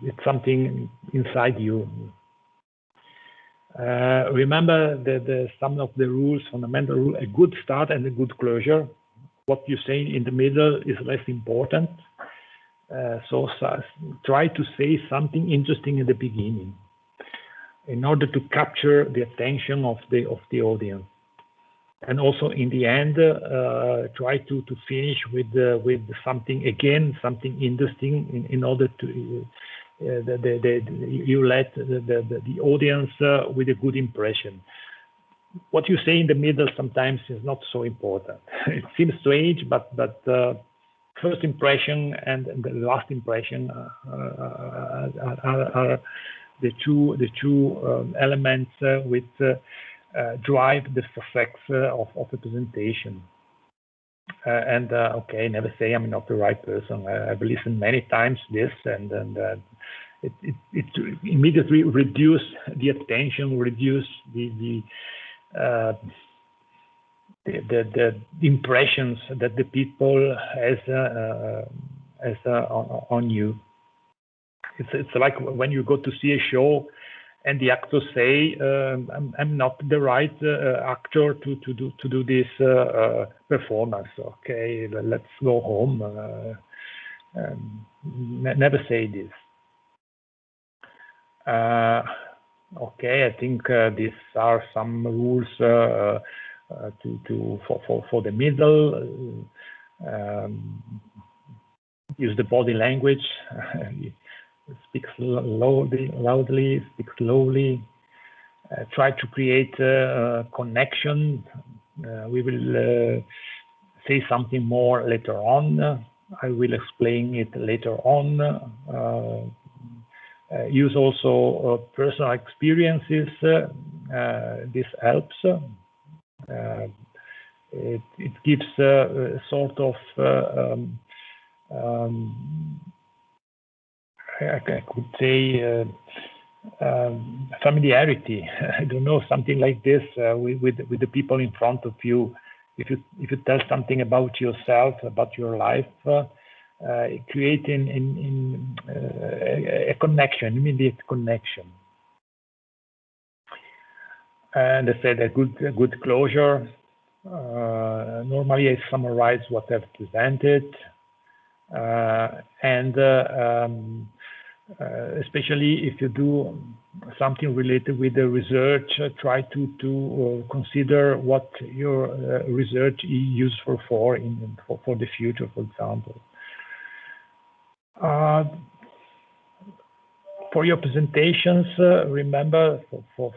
It's something inside you. Remember some of the rules, fundamental rule: a good start and a good closure. What you say in the middle is less important. So try to say something interesting in the beginning, in order to capture the attention of the audience. And also in the end, try to finish with something, again, something interesting, in order to you let the audience with a good impression. What you say in the middle sometimes is not so important. It seems strange, but first impression and the last impression are the two elements which drive the success of a presentation. Okay, never say I'm not the right person. I've listened many times this, and it immediately reduce the attention, reduce the impressions that the people has on you. It's like when you go to see a show and the actors say, I'm not the right actor to do this performance. Okay, let's go home. Never say this. Okay, I think these are some rules for the middle. Use the body language. Speak loudly, speak slowly. Try to create a connection. We will say something more later on. I will explain it later on. Use also personal experiences. This helps. It gives a sort of I could say familiarity. I don't know, something like this with the people in front of you. If you tell something about yourself, about your life, creating a connection, immediate connection. And I said a good closure. Normally I summarize what I've presented, and especially if you do something related with the research, try to consider what your research is useful for the future, for example. For your presentations, remember for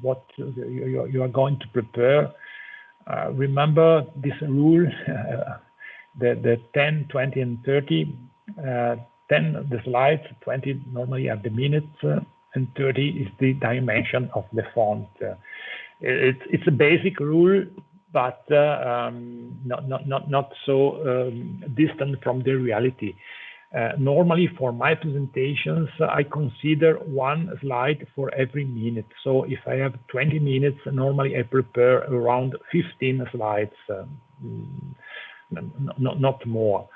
what you are going to prepare, remember this rule, the 10, 20, and 30. 10 the slides, 20 normally are the minutes, and 30 is the dimension of the font. It's a basic rule, but not so distant from the reality. Normally for my presentations, I consider one slide for every minute. So if I have 20 minutes, normally I prepare around 15 slides, not more.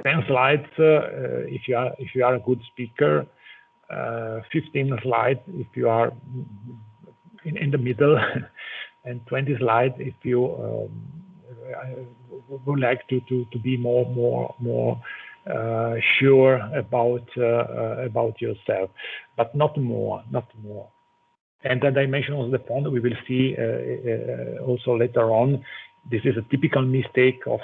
10 slides if you are a good speaker, 15 slides if you are in the middle, and 20 slides if you would like to be more sure about yourself, but not more. And the dimension of the font we will see also later on. This is a typical mistake of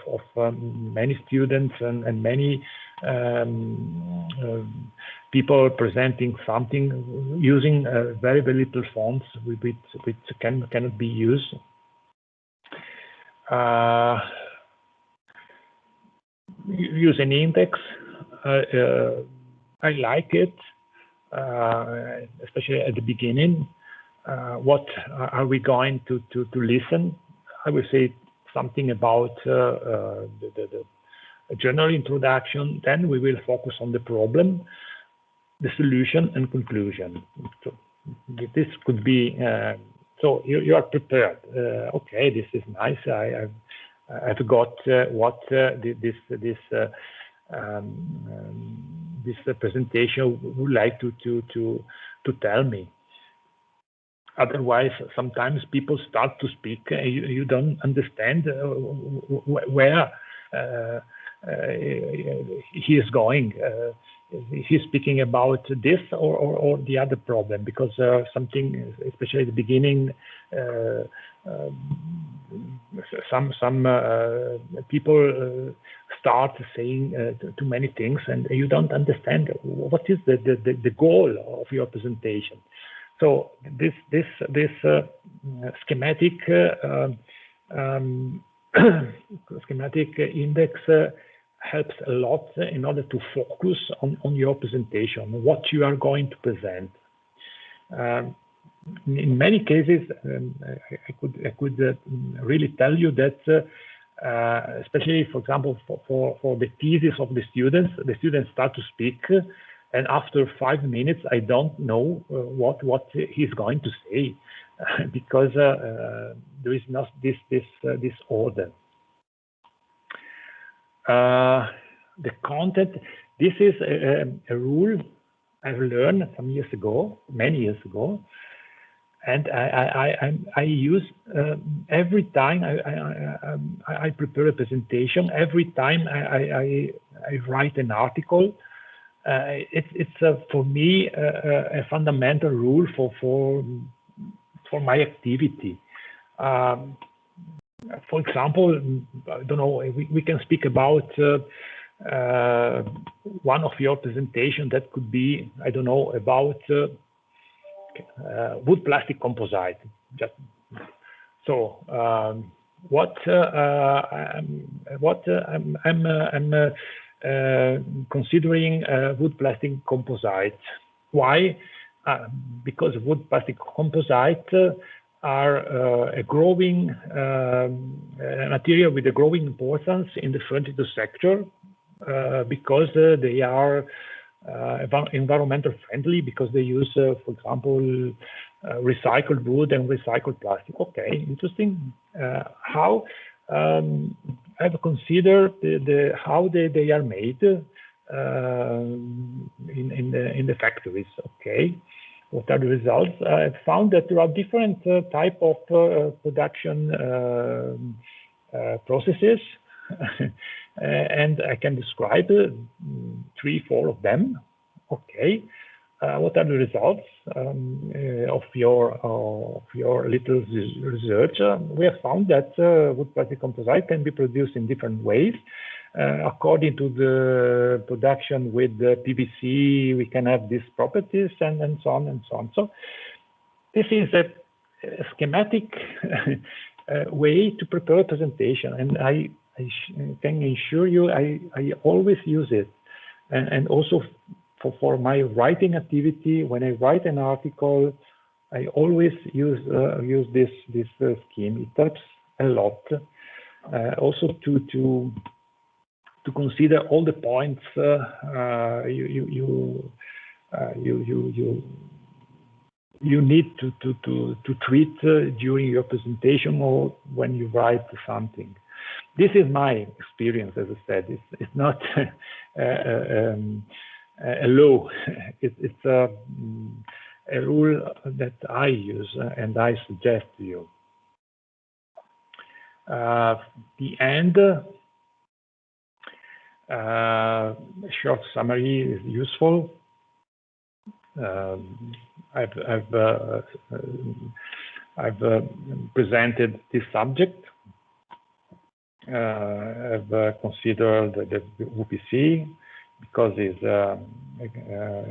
many students and many people presenting something using very little fonts which cannot be used. Use an index. I like it, especially at the beginning. What are we going to listen? I will say something about the general introduction. Then we will focus on the problem, the solution, and conclusion. So this could be. So you are prepared. Okay, this is nice. I've got what this presentation would like to tell me. Otherwise, sometimes people start to speak, you don't understand where he is going. He's speaking about this or the other problem, because something, especially at the beginning, some people start saying too many things, and you don't understand what is the goal of your presentation. So this schematic schematic index helps a lot in order to focus on your presentation, what you are going to present. In many cases, I could really tell you that, especially, for example, for the thesis of the students start to speak, and after 5 minutes, I don't know what he's going to say, because there is not this order. The content. This is a rule I've learned some years ago, many years ago, and I use every time I prepare a presentation. Every time I write an article, it's for me a fundamental rule for my activity. For example, I don't know, we can speak about one of your presentations that could be, I don't know, about wood plastic composite. Just so, what I'm considering wood plastic composite. Why? Because wood plastic composite are a growing material with a growing importance in the furniture sector, because they are environmental friendly, because they use, for example, recycled wood and recycled plastic. Okay, interesting. How I've considered how they are made in the factories. Okay, what are the results? I found that there are different type of production processes, and I can describe 3-4 of them. Okay, what are the results of your little research? We have found that wood plastic composite can be produced in different ways. According to the production with the PVC, we can have these properties, and so on and so on. So this is a schematic way to prepare a presentation, and I can assure you I always use it, and also for my writing activity. When I write an article, I always use this scheme. It helps a lot. Also to consider all the points you need to treat during your presentation or when you write something. This is my experience. As I said, it's not a law. It's a rule that I use and I suggest to you. The end. Short summary is useful. I've presented this subject. I've considered the UPC because it's a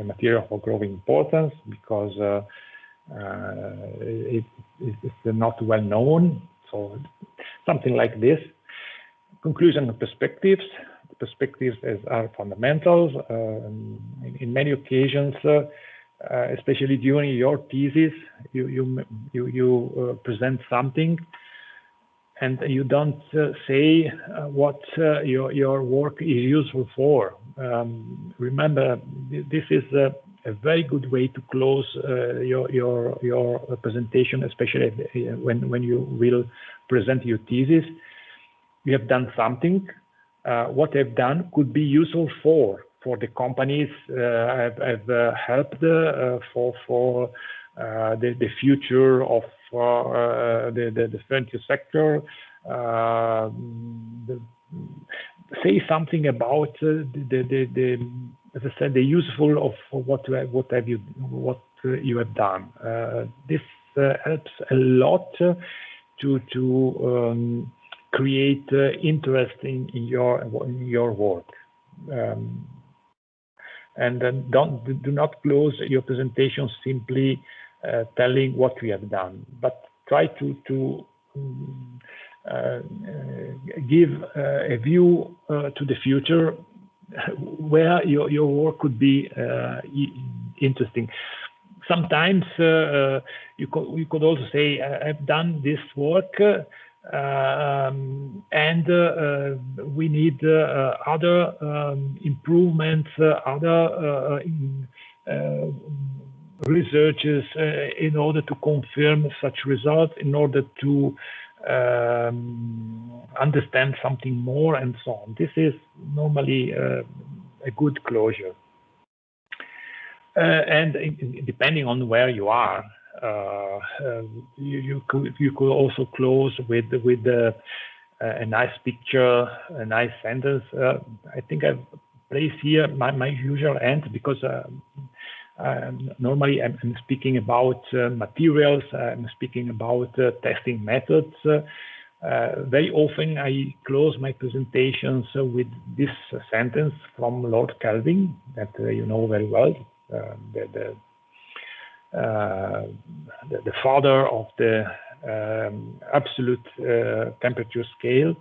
material of growing importance, because it's not well known. So something like this. Conclusion and perspectives. The perspectives are fundamental. In many occasions, especially during your thesis, you present something, and you don't say what your work is useful for. Remember, this is a very good way to close your presentation, especially when you will present your thesis. You have done something. What I've done could be useful for the companies I've helped for the future of the furniture sector. Say something about as I said, the useful of what you have done. This helps a lot to create interest in your work. And then do not close your presentation simply telling what we have done, but try to give a view to the future where your work could be interesting. Sometimes you could also say, I've done this work and we need other improvements, other researches in order to confirm such results, in order to understand something more, and so on. This is normally a good closure. And depending on where you are, you could also close with a nice picture, a nice sentence. I think I've placed here my usual end, because normally I'm speaking about materials, I'm speaking about testing methods. Very often I close my presentations with this sentence from Lord Kelvin that you know very well, the father of the absolute temperature scale.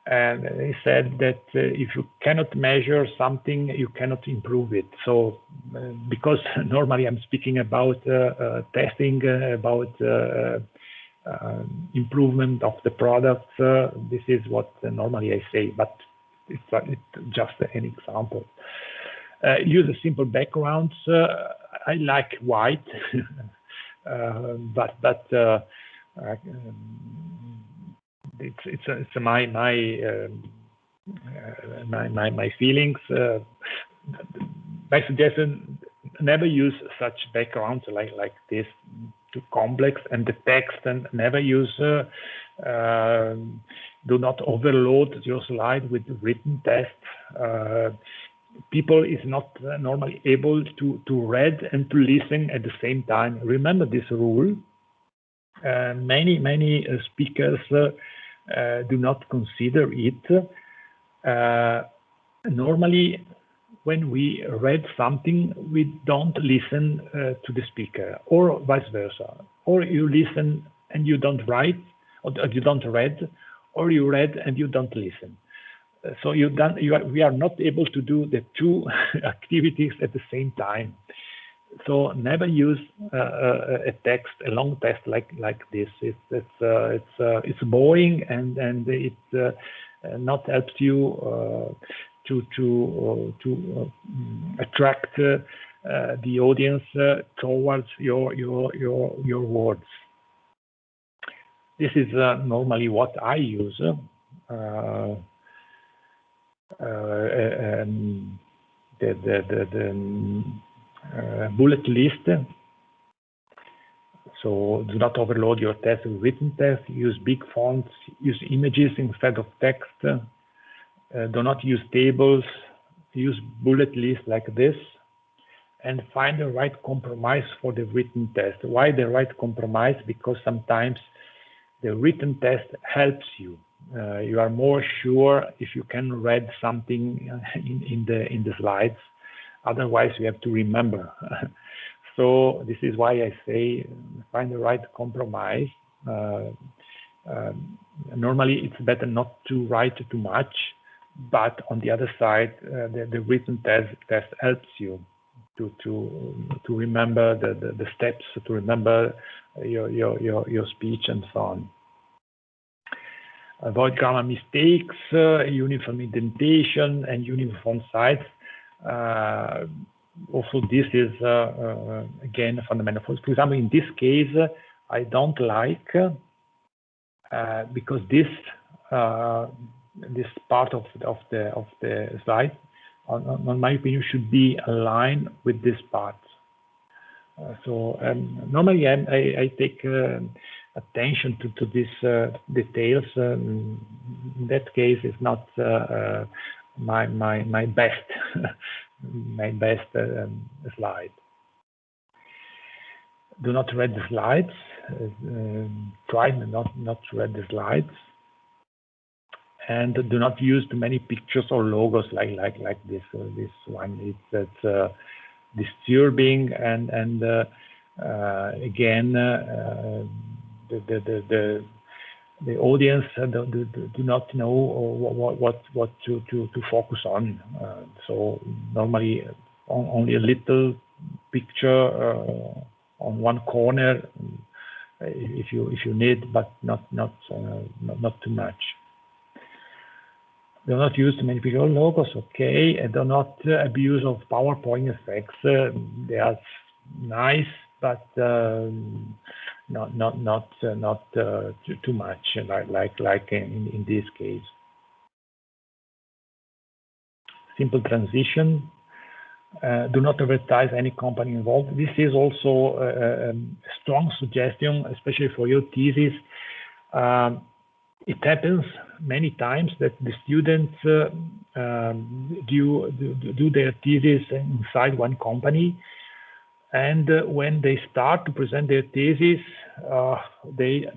And he said that if you cannot measure something, you cannot improve it. So because normally I'm speaking about testing, about improvement of the products, this is what normally I say, but it's just an example. Use a simple backgrounds. I like white, but it's my feelings. My suggestion: never use such backgrounds like this, too complex, and the text, and never use. Do not overload your slide with written text. People is not normally able to read and to listen at the same time. Remember this rule. Many speakers do not consider it. Normally, when we read something, we don't listen to the speaker, or vice versa. Or you listen and you don't write, or you don't read, or you read and you don't listen. So we are not able to do the two activities at the same time. So never use a long text like this. It's boring, and it not helps you to attract the audience towards your words. This is normally what I use. Bullet list. So do not overload your text with written text. Use big fonts. Use images instead of text. Do not use tables. Use bullet lists like this. And find the right compromise for the written text. Why the right compromise? Because sometimes the written text helps you. You are more sure if you can read something in the slides. Otherwise, you have to remember. So this is why I say find the right compromise. Normally, it's better not to write too much, but on the other side, the written test helps you to remember the steps, to remember your speech and so on. Avoid grammar mistakes, uniform indentation, and uniform sides. Also, this is again fundamental. For example, in this case, I don't like because this part of the slide, on my opinion, should be aligned with this part. So normally I take attention to these details. In that case, it's not my best my best slide. Do not read the slides. try not to read the slides, and do not use too many pictures or logos like this one. It's disturbing, and again, the audience do not know what to focus on. So normally only a little picture on one corner if you need, but not too much. Do not use too many picture logos, okay, and do not abuse of PowerPoint effects. They are nice, but not too much, like in this case. Simple transition. Do not advertise any company involved. This is also a strong suggestion, especially for your thesis. It happens many times that the students do their thesis inside one company, and when they start to present their thesis, they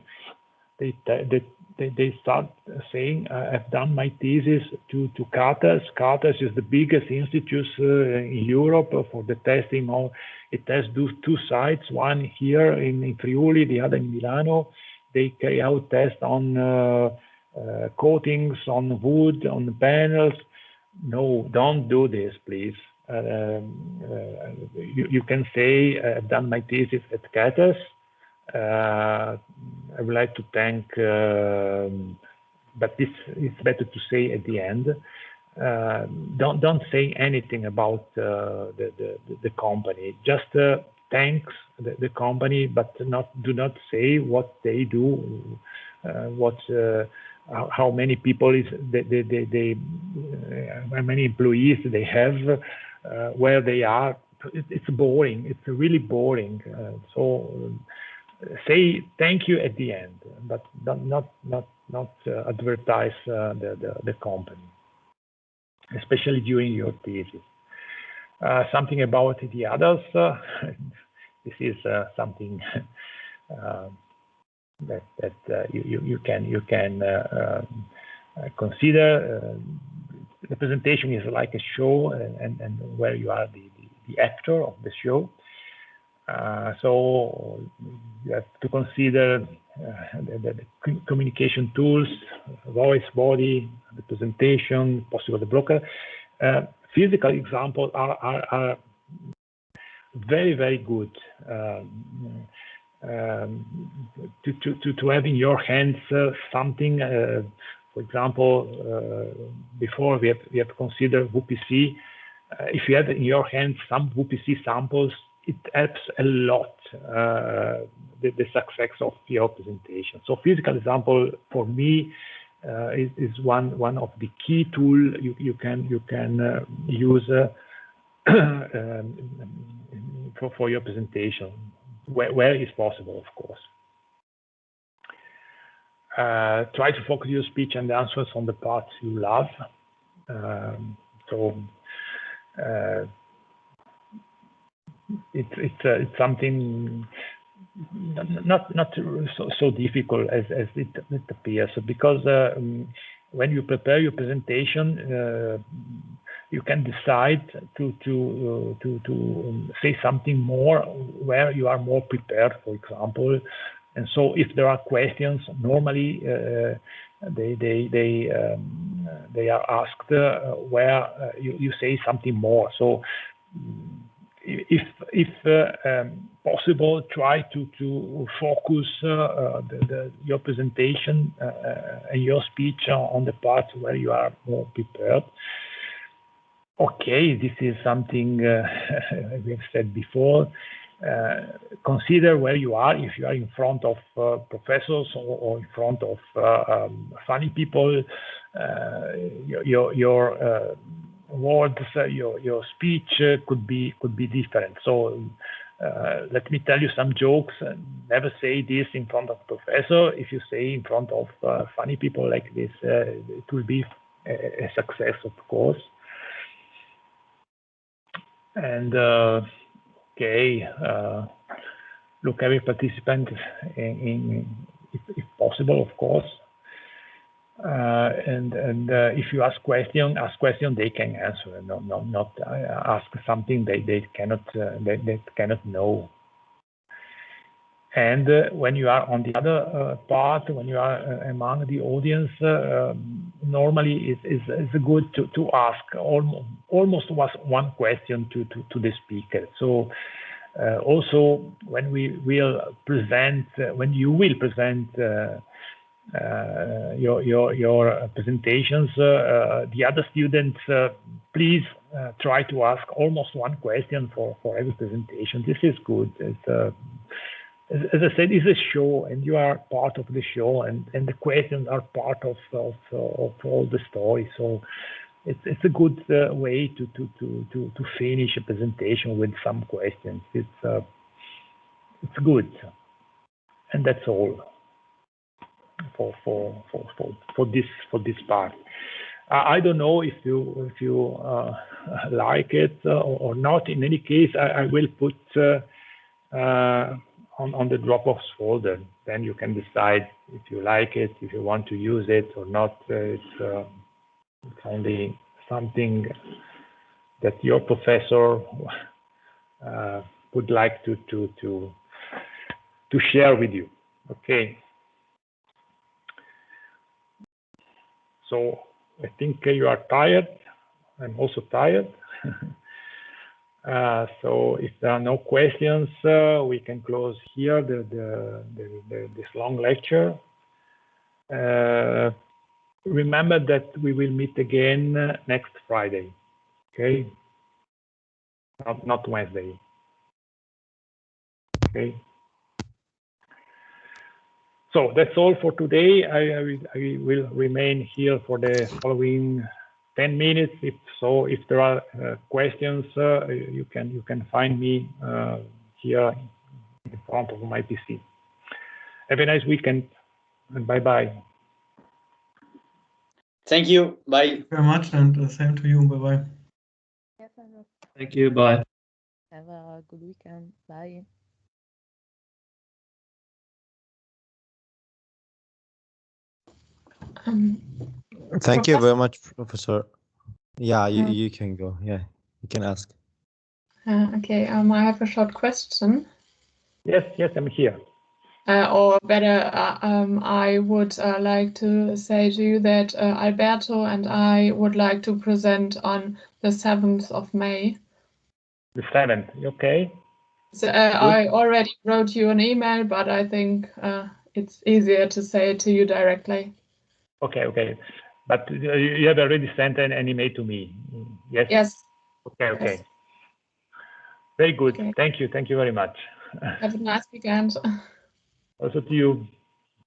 start saying, "I've done my thesis to CATAS." CATAS is the biggest institute in Europe for the testing of. It has two sites, one here in Friuli, the other in Milano. They carry out tests on coatings, on wood, on panels. No, don't do this, please. You can say, "I've done my thesis at CATAS. I would like to thank," but it's better to say at the end. Don't say anything about the company. Just thanks the company, but do not say what they do, how many people how many employees they have, where they are. It's boring. It's really boring. So say thank you at the end, but not advertise the company, especially during your thesis. Something about the others. This is something that you can consider. The presentation is like a show, and where you are the actor of the show. So you have to consider the communication tools, voice, body, the presentation, possible the blocker. Physical examples are very, very good to have in your hands something. For example, before we have considered VPC. If you have in your hands some VPC samples, it helps a lot the success of your presentation. So physical example for me is one of the key tool you can use for your presentation, where is possible, of course. Try to focus your speech and answers on the parts you love. It's something not so difficult as it appears, because when you prepare your presentation, you can decide to say something more where you are more prepared, for example. And so if there are questions, normally they are asked where you say something more. So if possible, try to focus your presentation and your speech on the parts where you are more prepared. Okay, this is something we have said before. Consider where you are. If you are in front of professors or in front of funny people, your words, your speech could be different. So let me tell you some jokes. Never say this in front of professor. If you say in front of funny people like this, it will be a success, of course. And okay, look every participant if possible, of course. And if you ask question, they can answer. Not ask something they cannot know. And when you are on the other part, when you are among the audience, normally it's good to ask almost one question to the speaker. So also when we will present, when you will present your presentations, the other students, please try to ask almost one question for every presentation. This is good. As I said, it's a show, and you are part of the show, and the questions are part of all the story. So it's a good way to finish a presentation with some questions. It's good, and that's all for this part. I don't know if you like it or not. In any case, I will put on the Dropbox folder. Then you can decide if you like it, if you want to use it or not. It's only something that your professor would like to share with you. Okay. So I think you are tired. I'm also tired. So if there are no questions, we can close here this long lecture. Remember that we will meet again next Friday, okay? Not Wednesday, okay? So that's all for today. I will remain here for the following 10 minutes. If there are questions, you can find me here in front of my PC. Have a nice weekend, and bye-bye. Thank you. Bye. Thank you very much, and same to you. Bye-bye. Yes, Thank you. Bye. have a good weekend. Bye. Thank you very much, Professor. Yeah, you can go. Yeah, you can ask. Okay, I have a short question. Yes, I'm here. Or better, I would like to say to you that Alberto and I would like to present on the 7th of May. The 7th, okay? So, I already wrote you an email, but I think it's easier to say it to you directly. Okay. But you have already sent an email to me, yes? Yes. Okay. Yes. Very good. Okay. Thank you very much. Have a nice weekend. Also to you.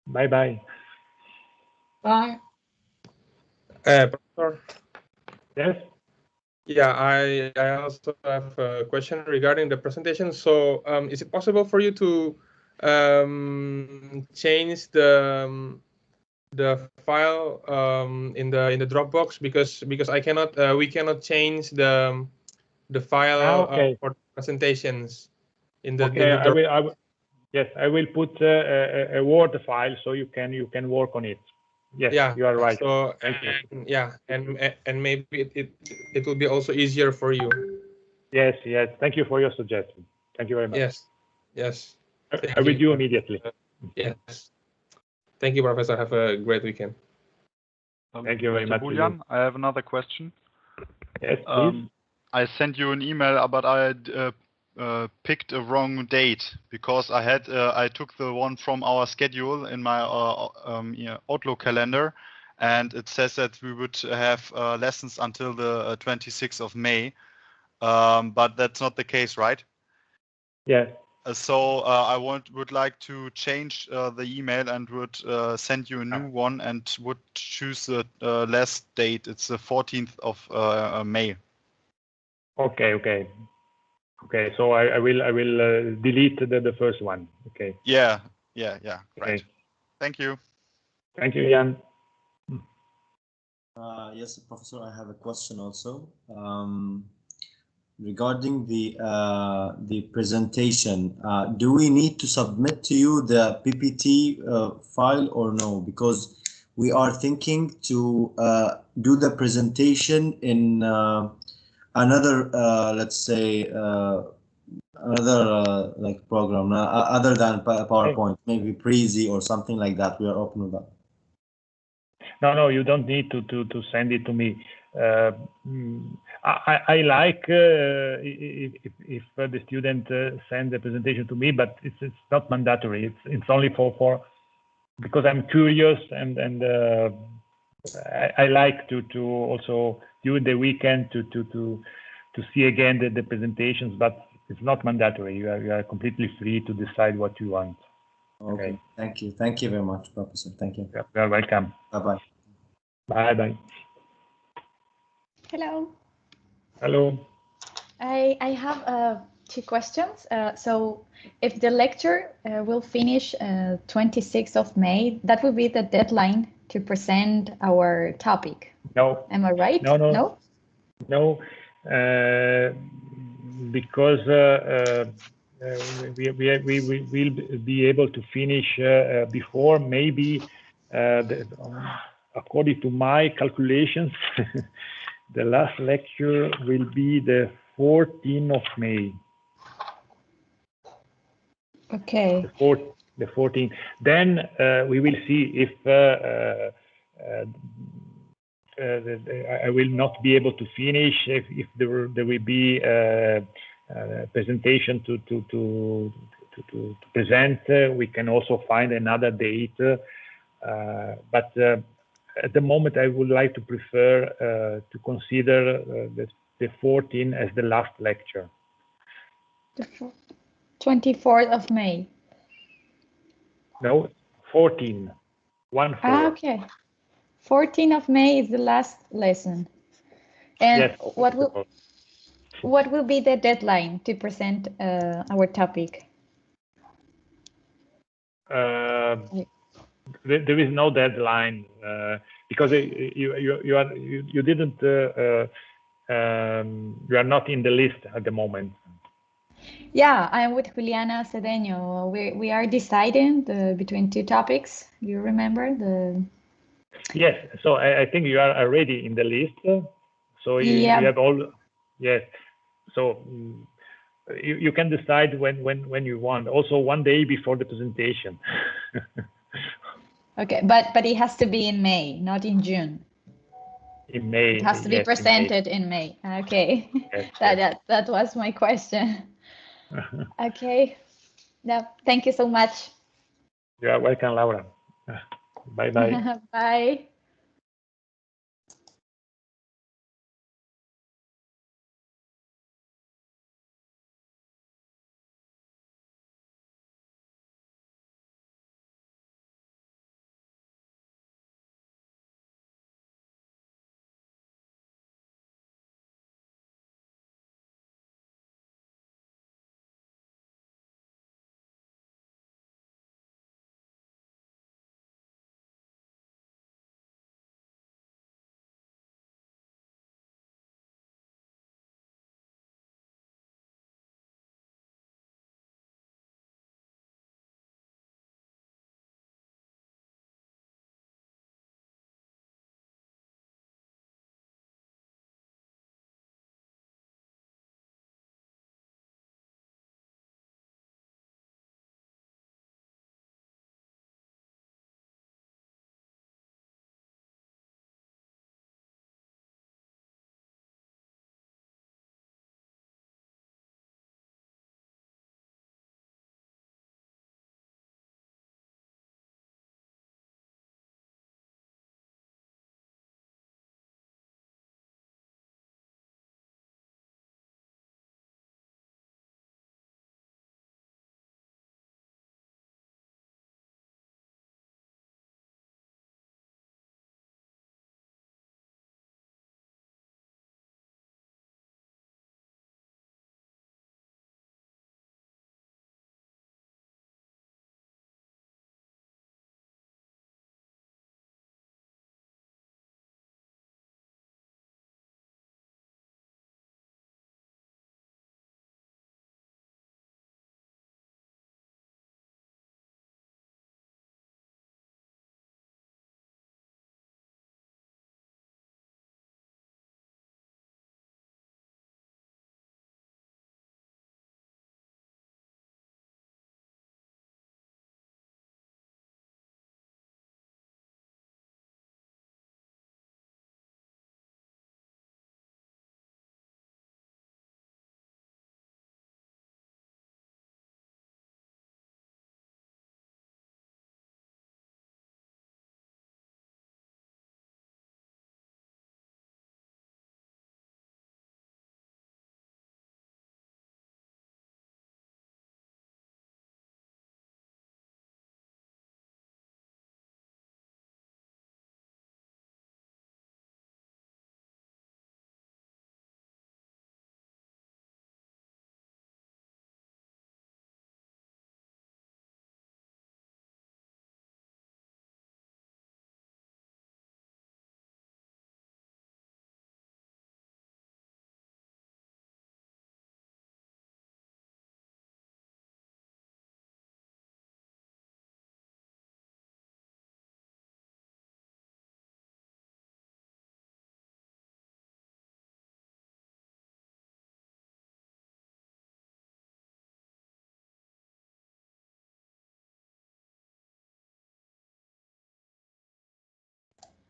Bye-bye. Bye. Professor? Yes? Yeah, I also have a question regarding the presentation. So is it possible for you to change the file in the Dropbox, because I cannot we cannot change the file okay. for presentations in the, Okay, in the yes, I will put a Word file so you can work on it. Yes, yeah, you are right. So yeah, and maybe it will be also easier for you. Yes. Thank you for your suggestion. Thank you very much. Yes. I will do immediately. Yes. Thank you, Professor. Have a great weekend. Thank you very much. Buljan, I have another question. Yes, please. I sent you an email, but I picked a wrong date because I took the one from our schedule in my Outlook calendar, and it says that we would have lessons until the 26th of May, but that's not the case, right? Yes. So I would like to change the email and would send you a new one and would choose the last date. It's the 14th of May. Okay. So I will delete the first one. Okay. Yeah. Right. Okay. Thank you. Thank you, Jan. Yes, Professor, I have a question also. regarding the presentation. Do we need to submit to you the PPT file or no? Because we are thinking to do the presentation in another, let's say, another like program other than PowerPoint, maybe Prezi or something like that. We are open with that. No, you don't need to send it to me. I like if the student send the presentation to me, but it's not mandatory. It's only for because I'm curious and I like to also during the weekend to see again the presentations, but it's not mandatory. You are completely free to decide what you want. Okay. Thank you very much, Professor. Thank you. You're welcome. Bye-bye. Bye. Hello. Hello. I have 2 questions. So if the lecture will finish 26th of May, that will be the deadline to present our topic. No. Am I right? No. Because we will be able to finish before maybe according to my calculations the last lecture will be the 14th of May. Okay. The 14th. Then we will see if I will not be able to finish. If there will be a presentation to present, we can also find another date. But at the moment, I would like to prefer to consider the 14th as the last lecture. The 24th of May. No, 14. 1-4. Okay. 14th of May is the last lesson. And yes. what will be the deadline to present our topic? There is no deadline because you didn't you are not in the list at the moment. Yeah, I'm with Juliana Cedeño. We are deciding between 2 topics. You remember the? Yes, so I think you are already in the list. So you have all. Yes, so you can decide when you want. Also, one day before the presentation. Okay, but it has to be in May, not in June. In May. It has to be presented in May. Okay, yes, that was my question. Okay, no, thank you so much. You are welcome, Laura. Bye. Bye.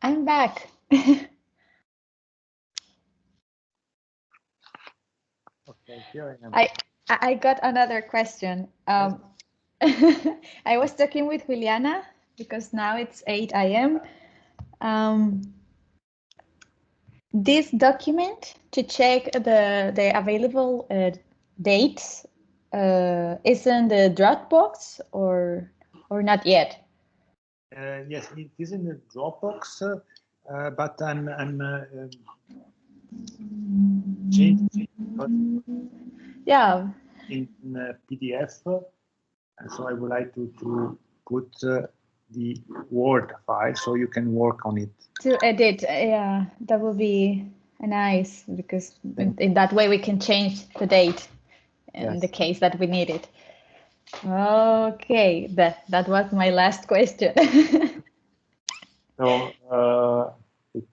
I'm back. Okay, here I am. I got another question. I was talking with Juliana because now it's 8 a.m. This document to check the available dates is in the Dropbox or not yet? Yes, it is in the Dropbox, but I'm changing Yeah. in PDF, and so I would like to put the Word file so you can work on it. To edit, yeah, that would be nice because in that way we can change the date in Yes. the case that we need it. Okay, that was my last question. So it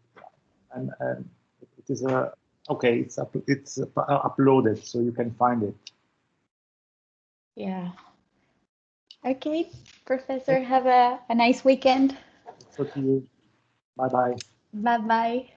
is okay. It's uploaded, so you can find it. Yeah. Okay, Professor, have a nice weekend. So to you. Bye bye. Bye bye.